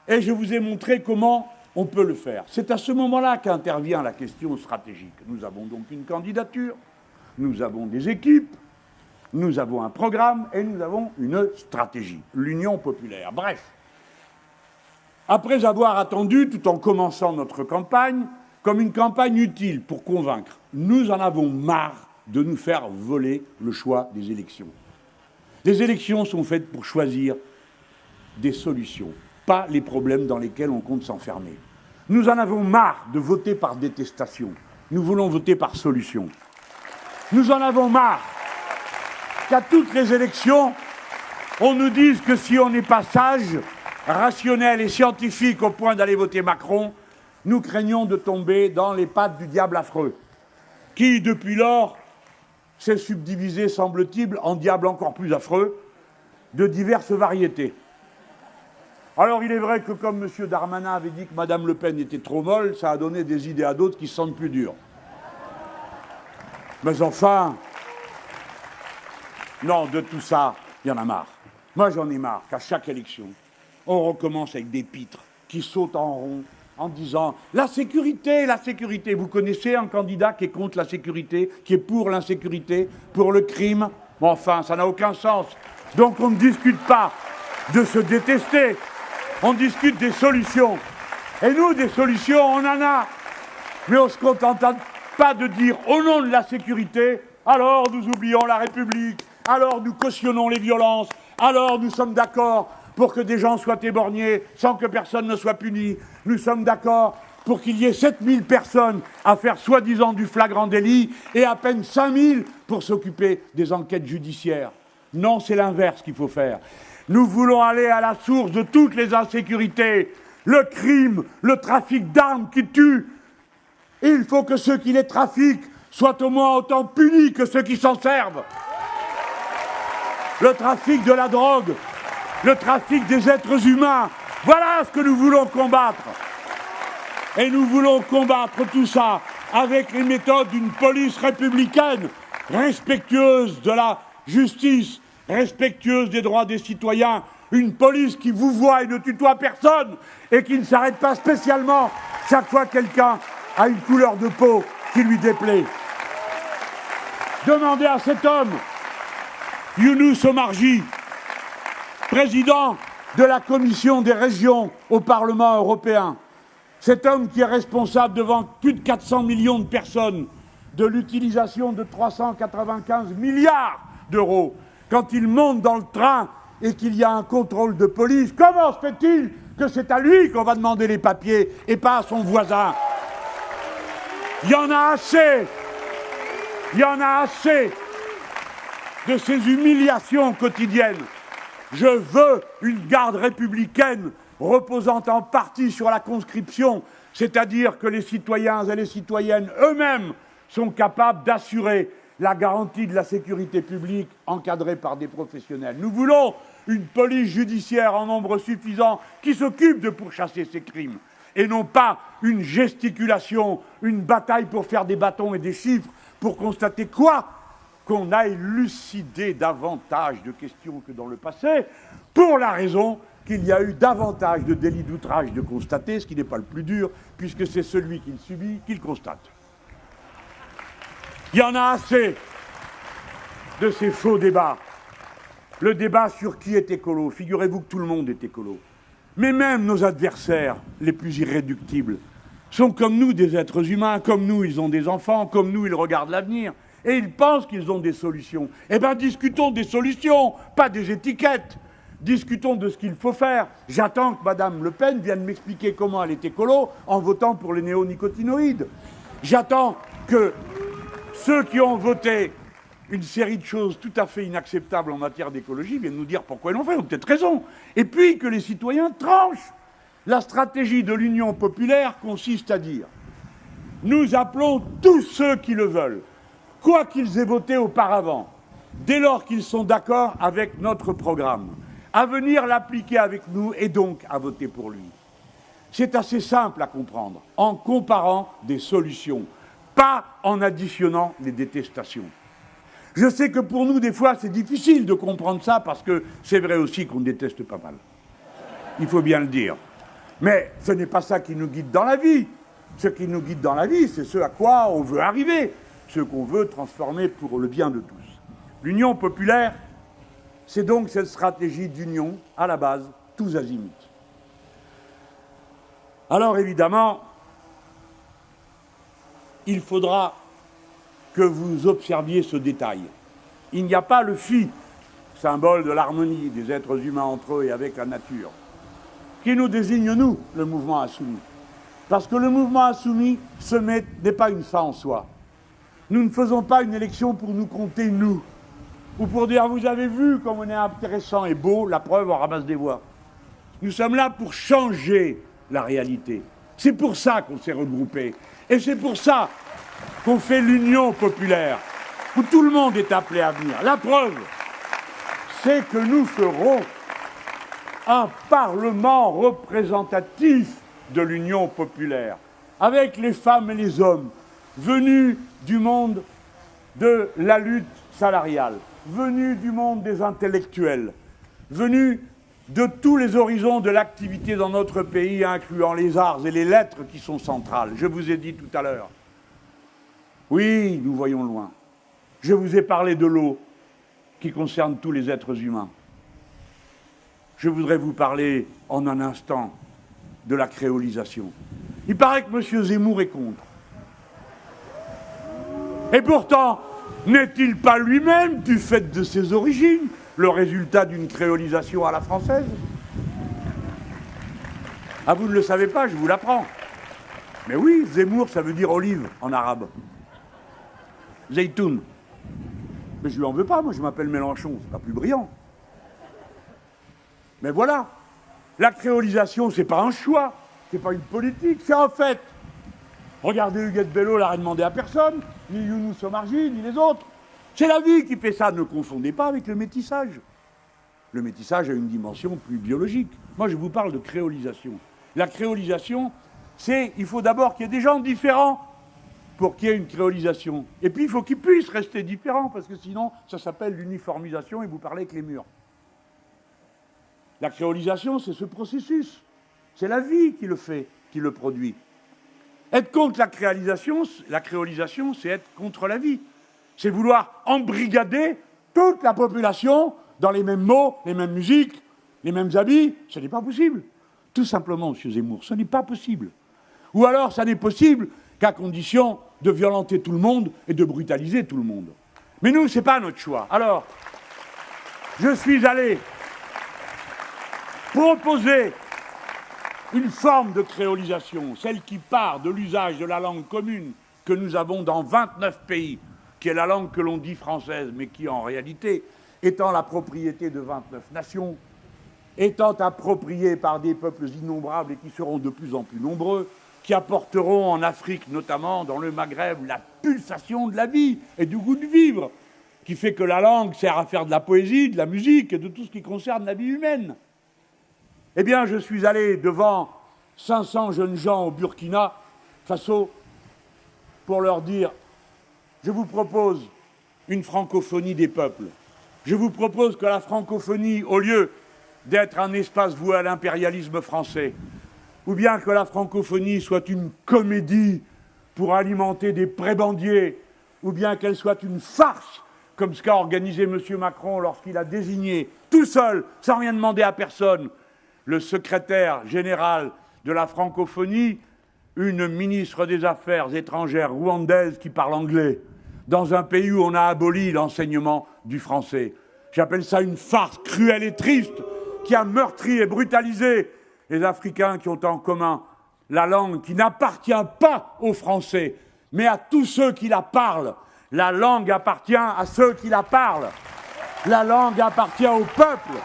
Et je vous ai montré comment on peut le faire. C'est à ce moment-là qu'intervient la question stratégique. Nous avons donc une candidature, nous avons des équipes, nous avons un programme et nous avons une stratégie, l'Union populaire. Bref, après avoir attendu, tout en commençant notre campagne, comme une campagne utile pour convaincre, nous en avons marre de nous faire voler le choix des élections. Les élections sont faites pour choisir des solutions, pas les problèmes dans lesquels on compte s'enfermer. Nous en avons marre de voter par détestation. Nous voulons voter par solution. Nous en avons marre qu'à toutes les élections, on nous dise que si on n'est pas sage, rationnel et scientifique au point d'aller voter Macron, nous craignons de tomber dans les pattes du diable affreux, qui, depuis lors, s'est subdivisé, semble-t-il, en diable encore plus affreux, de diverses variétés. Alors il est vrai que comme M. Darmanin avait dit que Mme Le Pen était trop molle, ça a donné des idées à d'autres qui se sentent plus dures. Mais enfin, non, de tout ça, il y en a marre. Moi j'en ai marre qu'à chaque élection, on recommence avec des pitres qui sautent en rond en disant « la sécurité, la sécurité ». Vous connaissez un candidat qui est contre la sécurité, qui est pour l'insécurité, pour le crime? Bon, enfin, ça n'a aucun sens. Donc on ne discute pas de se détester. On discute des solutions. Et nous, des solutions, on en a. Mais on ne se contente pas de dire au nom de la sécurité, alors nous oublions la République, alors nous cautionnons les violences, alors nous sommes d'accord pour que des gens soient éborgnés sans que personne ne soit puni. Nous sommes d'accord pour qu'il y ait 7000 personnes à faire soi-disant du flagrant délit et à peine 5000 pour s'occuper des enquêtes judiciaires. Non, c'est l'inverse qu'il faut faire. Nous voulons aller à la source de toutes les insécurités, le crime, le trafic d'armes qui tue. Il faut que ceux qui les trafiquent soient au moins autant punis que ceux qui s'en servent. Le trafic de la drogue, le trafic des êtres humains, voilà ce que nous voulons combattre. Et nous voulons combattre tout ça avec les méthodes d'une police républicaine, respectueuse de la justice, respectueuse des droits des citoyens, une police qui vous voit et ne tutoie personne et qui ne s'arrête pas spécialement chaque fois que quelqu'un a une couleur de peau qui lui déplaît. Demandez à cet homme, Younous Omarjee, président de la Commission des régions au Parlement européen, cet homme qui est responsable devant plus de 400 millions de personnes de l'utilisation de 395 milliards d'euros, quand il monte dans le train et qu'il y a un contrôle de police, comment se fait-il que c'est à lui qu'on va demander les papiers et pas à son voisin? Il y en a assez. Il y en a assez de ces humiliations quotidiennes. Je veux une garde républicaine reposant en partie sur la conscription, c'est-à-dire que les citoyens et les citoyennes eux-mêmes sont capables d'assurer la garantie de la sécurité publique encadrée par des professionnels. Nous voulons une police judiciaire en nombre suffisant qui s'occupe de pourchasser ces crimes et non pas une gesticulation, une bataille pour faire des bâtons et des chiffres pour constater quoi? Qu'on a élucidé davantage de questions que dans le passé, pour la raison qu'il y a eu davantage de délits d'outrage de constater, ce qui n'est pas le plus dur, puisque c'est celui qui le subit qui le constate. Il y en a assez de ces faux débats. Le débat sur qui est écolo, figurez-vous que tout le monde est écolo. Mais même nos adversaires les plus irréductibles sont comme nous des êtres humains, comme nous ils ont des enfants, comme nous ils regardent l'avenir, et ils pensent qu'ils ont des solutions. Eh bien discutons des solutions, pas des étiquettes. Discutons de ce qu'il faut faire. J'attends que Mme Le Pen vienne m'expliquer comment elle est écolo en votant pour les néonicotinoïdes. J'attends que ceux qui ont voté une série de choses tout à fait inacceptables en matière d'écologie viennent nous dire pourquoi ils l'ont fait, ils ont peut-être raison. Et puis que les citoyens tranchent. La stratégie de l'Union populaire consiste à dire « Nous appelons tous ceux qui le veulent, quoi qu'ils aient voté auparavant, dès lors qu'ils sont d'accord avec notre programme, à venir l'appliquer avec nous et donc à voter pour lui. » C'est assez simple à comprendre, en comparant des solutions, pas en additionnant les détestations. Je sais que pour nous, des fois, c'est difficile de comprendre ça, parce que c'est vrai aussi qu'on déteste pas mal. Il faut bien le dire. Mais ce n'est pas ça qui nous guide dans la vie. Ce qui nous guide dans la vie, c'est ce à quoi on veut arriver, ce qu'on veut transformer pour le bien de tous. L'Union populaire, c'est donc cette stratégie d'union, à la base, tous azimuts. Alors évidemment, il faudra que vous observiez ce détail. Il n'y a pas le phi, symbole de l'harmonie des êtres humains entre eux et avec la nature, qui nous désigne, nous, le mouvement insoumis. Parce que le mouvement insoumis n'est pas une fin en soi. Nous ne faisons pas une élection pour nous compter, nous, ou pour dire, vous avez vu comme on est intéressant et beau, la preuve, on ramasse des voix. Nous sommes là pour changer la réalité. C'est pour ça qu'on s'est regroupés. Et c'est pour ça qu'on fait l'Union populaire, où tout le monde est appelé à venir. La preuve, c'est que nous ferons un parlement représentatif de l'Union populaire, avec les femmes et les hommes venus du monde de la lutte salariale, venus du monde des intellectuels, venus de tous les horizons de l'activité dans notre pays, incluant les arts et les lettres qui sont centrales. Je vous ai dit tout à l'heure. Oui, nous voyons loin. Je vous ai parlé de l'eau, qui concerne tous les êtres humains. Je voudrais vous parler en un instant de la créolisation. Il paraît que M. Zemmour est contre. Et pourtant, n'est-il pas lui-même, du fait de ses origines, le résultat d'une créolisation à la française? Ah, vous ne le savez pas, je vous l'apprends. Mais oui, Zemmour, ça veut dire olive en arabe. Zeytoun. Mais je lui en veux pas, moi je m'appelle Mélenchon, c'est pas plus brillant. Mais voilà, la créolisation, c'est pas un choix, c'est pas une politique, c'est un fait. Regardez Huguette Bello, l'a demandé à personne, ni Younous Omarjee, ni les autres. C'est la vie qui fait ça, ne confondez pas avec le métissage. Le métissage a une dimension plus biologique. Moi je vous parle de créolisation. La créolisation, il faut d'abord qu'il y ait des gens différents pour qu'il y ait une créolisation. Et puis, il faut qu'ils puissent rester différents, parce que sinon, ça s'appelle l'uniformisation et vous parlez avec les murs. La créolisation, c'est ce processus. C'est la vie qui le fait, qui le produit. Être contre la créolisation, c'est être contre la vie. C'est vouloir embrigader toute la population dans les mêmes mots, les mêmes musiques, les mêmes habits. Ce n'est pas possible. Tout simplement, M. Zemmour, ce n'est pas possible. Ou alors, ça n'est possible qu'à condition de violenter tout le monde et de brutaliser tout le monde. Mais nous, ce n'est pas notre choix. Alors, je suis allé proposer une forme de créolisation, celle qui part de l'usage de la langue commune que nous avons dans 29 pays, qui est la langue que l'on dit française, mais qui en réalité, étant la propriété de 29 nations, étant appropriée par des peuples innombrables et qui seront de plus en plus nombreux, qui apporteront en Afrique, notamment dans le Maghreb, la pulsation de la vie et du goût de vivre, qui fait que la langue sert à faire de la poésie, de la musique et de tout ce qui concerne la vie humaine. Eh bien, je suis allé devant 500 jeunes gens au Burkina Faso pour leur dire « Je vous propose une francophonie des peuples. Je vous propose que la francophonie, au lieu d'être un espace voué à l'impérialisme français, ou bien que la francophonie soit une comédie pour alimenter des prébendiers, ou bien qu'elle soit une farce, comme ce qu'a organisé M. Macron lorsqu'il a désigné, tout seul, sans rien demander à personne, le secrétaire général de la francophonie, une ministre des Affaires étrangères rwandaise qui parle anglais, dans un pays où on a aboli l'enseignement du français. J'appelle ça une farce cruelle et triste qui a meurtri et brutalisé les Africains qui ont en commun la langue qui n'appartient pas aux Français, mais à tous ceux qui la parlent. La langue appartient à ceux qui la parlent. La langue appartient au peuple.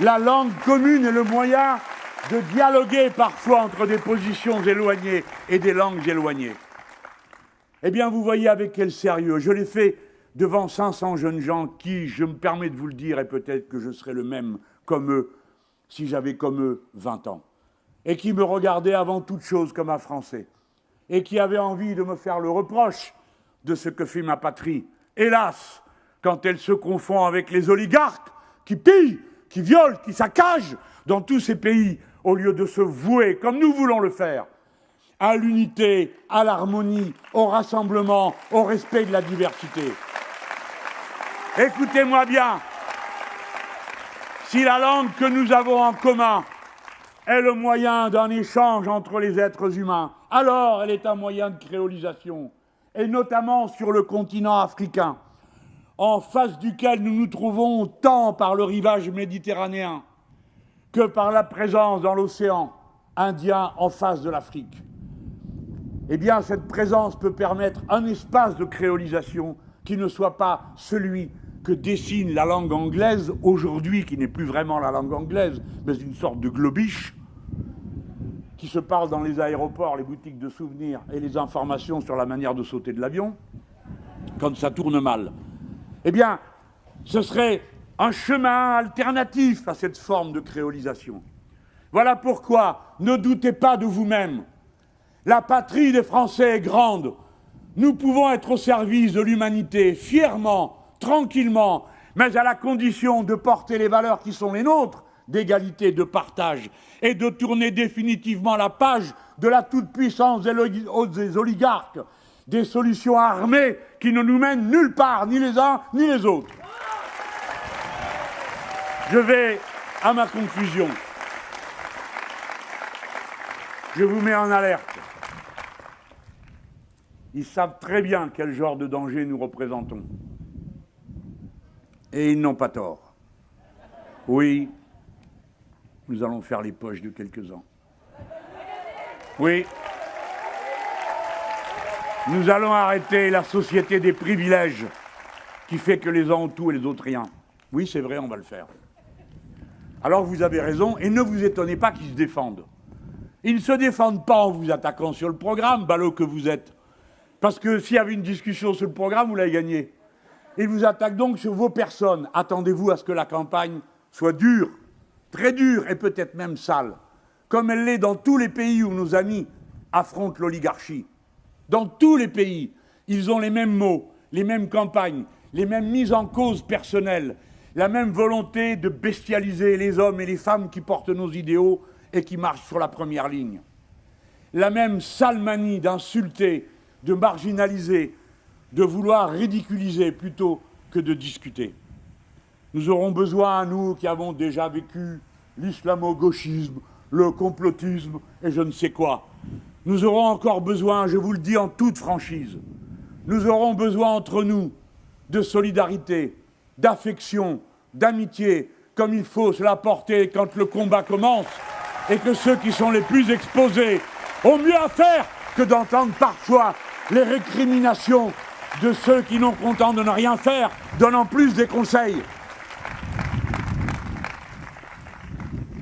La langue commune est le moyen de dialoguer parfois entre des positions éloignées et des langues éloignées. Eh bien, vous voyez avec quel sérieux. Je l'ai fait devant 500 jeunes gens qui, je me permets de vous le dire, et peut-être que je serais le même comme eux, si j'avais comme eux 20 ans, et qui me regardaient avant toute chose comme un Français, et qui avaient envie de me faire le reproche de ce que fait ma patrie. Hélas, quand elle se confond avec les oligarques qui pillent, qui violent, qui saccagent dans tous ces pays, au lieu de se vouer, comme nous voulons le faire, à l'unité, à l'harmonie, au rassemblement, au respect de la diversité. Écoutez-moi bien, si la langue que nous avons en commun est le moyen d'un échange entre les êtres humains, alors elle est un moyen de créolisation, et notamment sur le continent africain, en face duquel nous nous trouvons tant par le rivage méditerranéen que par la présence dans l'océan Indien en face de l'Afrique. Eh bien, cette présence peut permettre un espace de créolisation qui ne soit pas celui que dessine la langue anglaise aujourd'hui, qui n'est plus vraiment la langue anglaise, mais une sorte de globish qui se parle dans les aéroports, les boutiques de souvenirs et les informations sur la manière de sauter de l'avion, quand ça tourne mal. Eh bien, ce serait un chemin alternatif à cette forme de créolisation. Voilà pourquoi ne doutez pas de vous-même. La patrie des Français est grande. Nous pouvons être au service de l'humanité, fièrement, tranquillement, mais à la condition de porter les valeurs qui sont les nôtres, d'égalité, de partage, et de tourner définitivement la page de la toute-puissance des oligarques, des solutions armées qui ne nous mènent nulle part, ni les uns ni les autres. Je vais à ma conclusion. Je vous mets en alerte. Ils savent très bien quel genre de danger nous représentons. Et ils n'ont pas tort. Oui, nous allons faire les poches de quelques-uns. Oui. Nous allons arrêter la société des privilèges qui fait que les uns ont tout et les autres rien. Oui, c'est vrai, on va le faire. Alors vous avez raison, et ne vous étonnez pas qu'ils se défendent. Ils ne se défendent pas en vous attaquant sur le programme, ballot que vous êtes. Parce que s'il y avait une discussion sur le programme, vous l'avez gagné. Ils vous attaquent donc sur vos personnes. Attendez-vous à ce que la campagne soit dure, très dure, et peut-être même sale, comme elle l'est dans tous les pays où nos amis affrontent l'oligarchie. Dans tous les pays, ils ont les mêmes mots, les mêmes campagnes, les mêmes mises en cause personnelles, la même volonté de bestialiser les hommes et les femmes qui portent nos idéaux et qui marchent sur la première ligne. La même sale manie d'insulter, de marginaliser, de vouloir ridiculiser plutôt que de discuter. Nous aurons besoin, nous qui avons déjà vécu l'islamo-gauchisme, le complotisme et je ne sais quoi, nous aurons encore besoin, je vous le dis en toute franchise, nous aurons besoin entre nous de solidarité, d'affection, d'amitié, comme il faut se la porter quand le combat commence, et que ceux qui sont les plus exposés ont mieux à faire que d'entendre parfois les récriminations de ceux qui n'ont content de ne rien faire, donnant plus des conseils.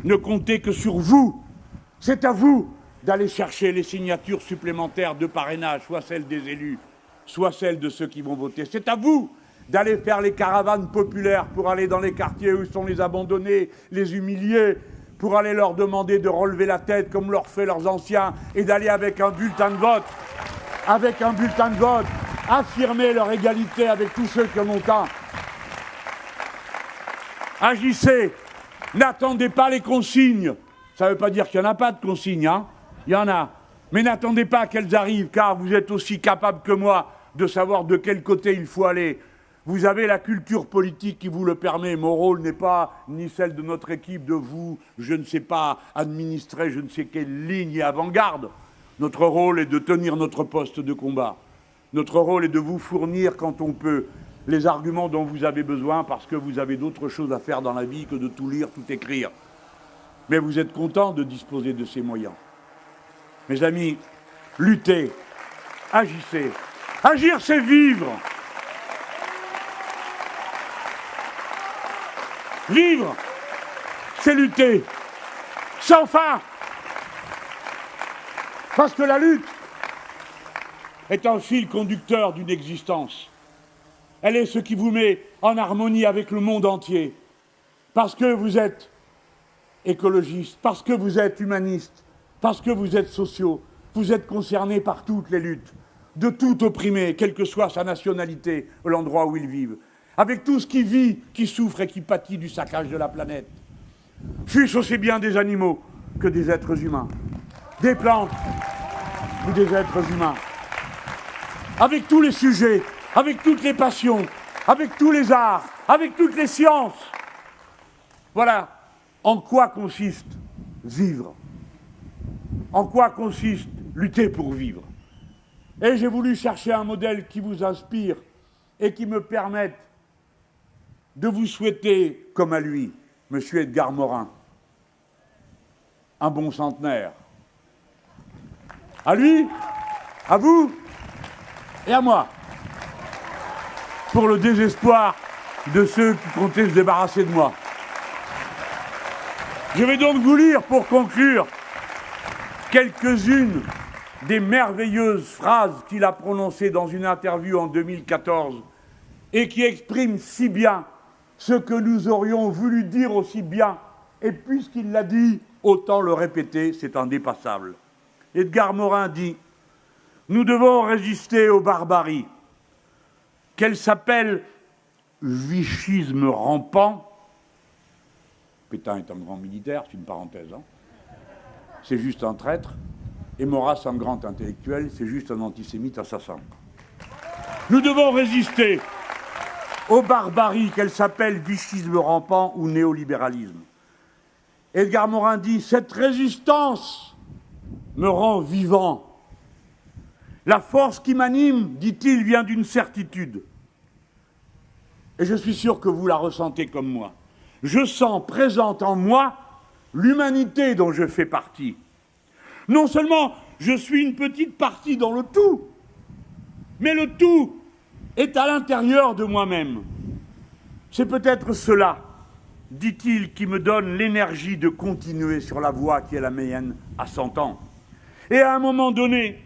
Ne comptez que sur vous. C'est à vous d'aller chercher les signatures supplémentaires de parrainage, soit celles des élus, soit celles de ceux qui vont voter. C'est à vous d'aller faire les caravanes populaires pour aller dans les quartiers où sont les abandonnés, les humiliés, pour aller leur demander de relever la tête comme l'ont fait leurs anciens et d'aller avec un bulletin de vote, affirmer leur égalité avec tous ceux qui en ont un. Agissez, n'attendez pas les consignes. Ça ne veut pas dire qu'il n'y en a pas de consignes, hein. Il y en a. Mais n'attendez pas qu'elles arrivent, car vous êtes aussi capable que moi de savoir de quel côté il faut aller. Vous avez la culture politique qui vous le permet. Mon rôle n'est pas, ni celle de notre équipe, de vous, je ne sais pas, administrer je ne sais quelle ligne et avant-garde. Notre rôle est de tenir notre poste de combat. Notre rôle est de vous fournir, quand on peut, les arguments dont vous avez besoin, parce que vous avez d'autres choses à faire dans la vie que de tout lire, tout écrire. Mais vous êtes contents de disposer de ces moyens. Mes amis, luttez, agissez. Agir, c'est vivre. Vivre, c'est lutter, sans fin. Parce que la lutte est un fil conducteur d'une existence. Elle est ce qui vous met en harmonie avec le monde entier. Parce que vous êtes écologiste, parce que vous êtes humaniste, parce que vous êtes sociaux, vous êtes concernés par toutes les luttes, de tout opprimé, quelle que soit sa nationalité, l'endroit où ils vivent. Avec tout ce qui vit, qui souffre et qui pâtit du saccage de la planète. Fût-ce aussi bien des animaux que des êtres humains, des plantes ou des êtres humains. Avec tous les sujets, avec toutes les passions, avec tous les arts, avec toutes les sciences. Voilà en quoi consiste vivre. En quoi consiste lutter pour vivre. Et j'ai voulu chercher un modèle qui vous inspire et qui me permette de vous souhaiter, comme à lui, M. Edgar Morin, un bon centenaire. À lui, à vous et à moi, pour le désespoir de ceux qui comptaient se débarrasser de moi. Je vais donc vous lire, pour conclure, quelques-unes des merveilleuses phrases qu'il a prononcées dans une interview en 2014 et qui expriment si bien ce que nous aurions voulu dire aussi bien. Et puisqu'il l'a dit, autant le répéter, c'est indépassable. Edgar Morin dit « Nous devons résister aux barbaries, qu'elles s'appellent vichisme rampant ». Pétain est un grand militaire, c'est une parenthèse, hein. C'est juste un traître. Et Maurras, un grand intellectuel, c'est juste un antisémite assassin. Nous devons résister aux barbaries, qu'elles s'appellent vichisme rampant ou néolibéralisme. Edgar Morin dit « Cette résistance me rend vivant. La force qui m'anime, dit-il, vient d'une certitude. Et je suis sûr que vous la ressentez comme moi. Je sens présente en moi l'humanité dont je fais partie. Non seulement je suis une petite partie dans le tout, mais le tout est à l'intérieur de moi-même. C'est peut-être cela, dit-il, qui me donne l'énergie de continuer sur la voie qui est la mienne à 100 ans. Et à un moment donné,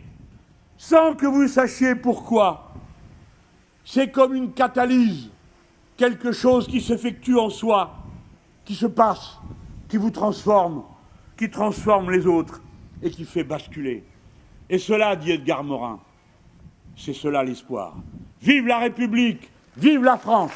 sans que vous sachiez pourquoi, c'est comme une catalyse, quelque chose qui s'effectue en soi, qui se passe, qui vous transforme, qui transforme les autres et qui fait basculer. Et cela, dit Edgar Morin, c'est cela l'espoir. Vive la République, vive la France!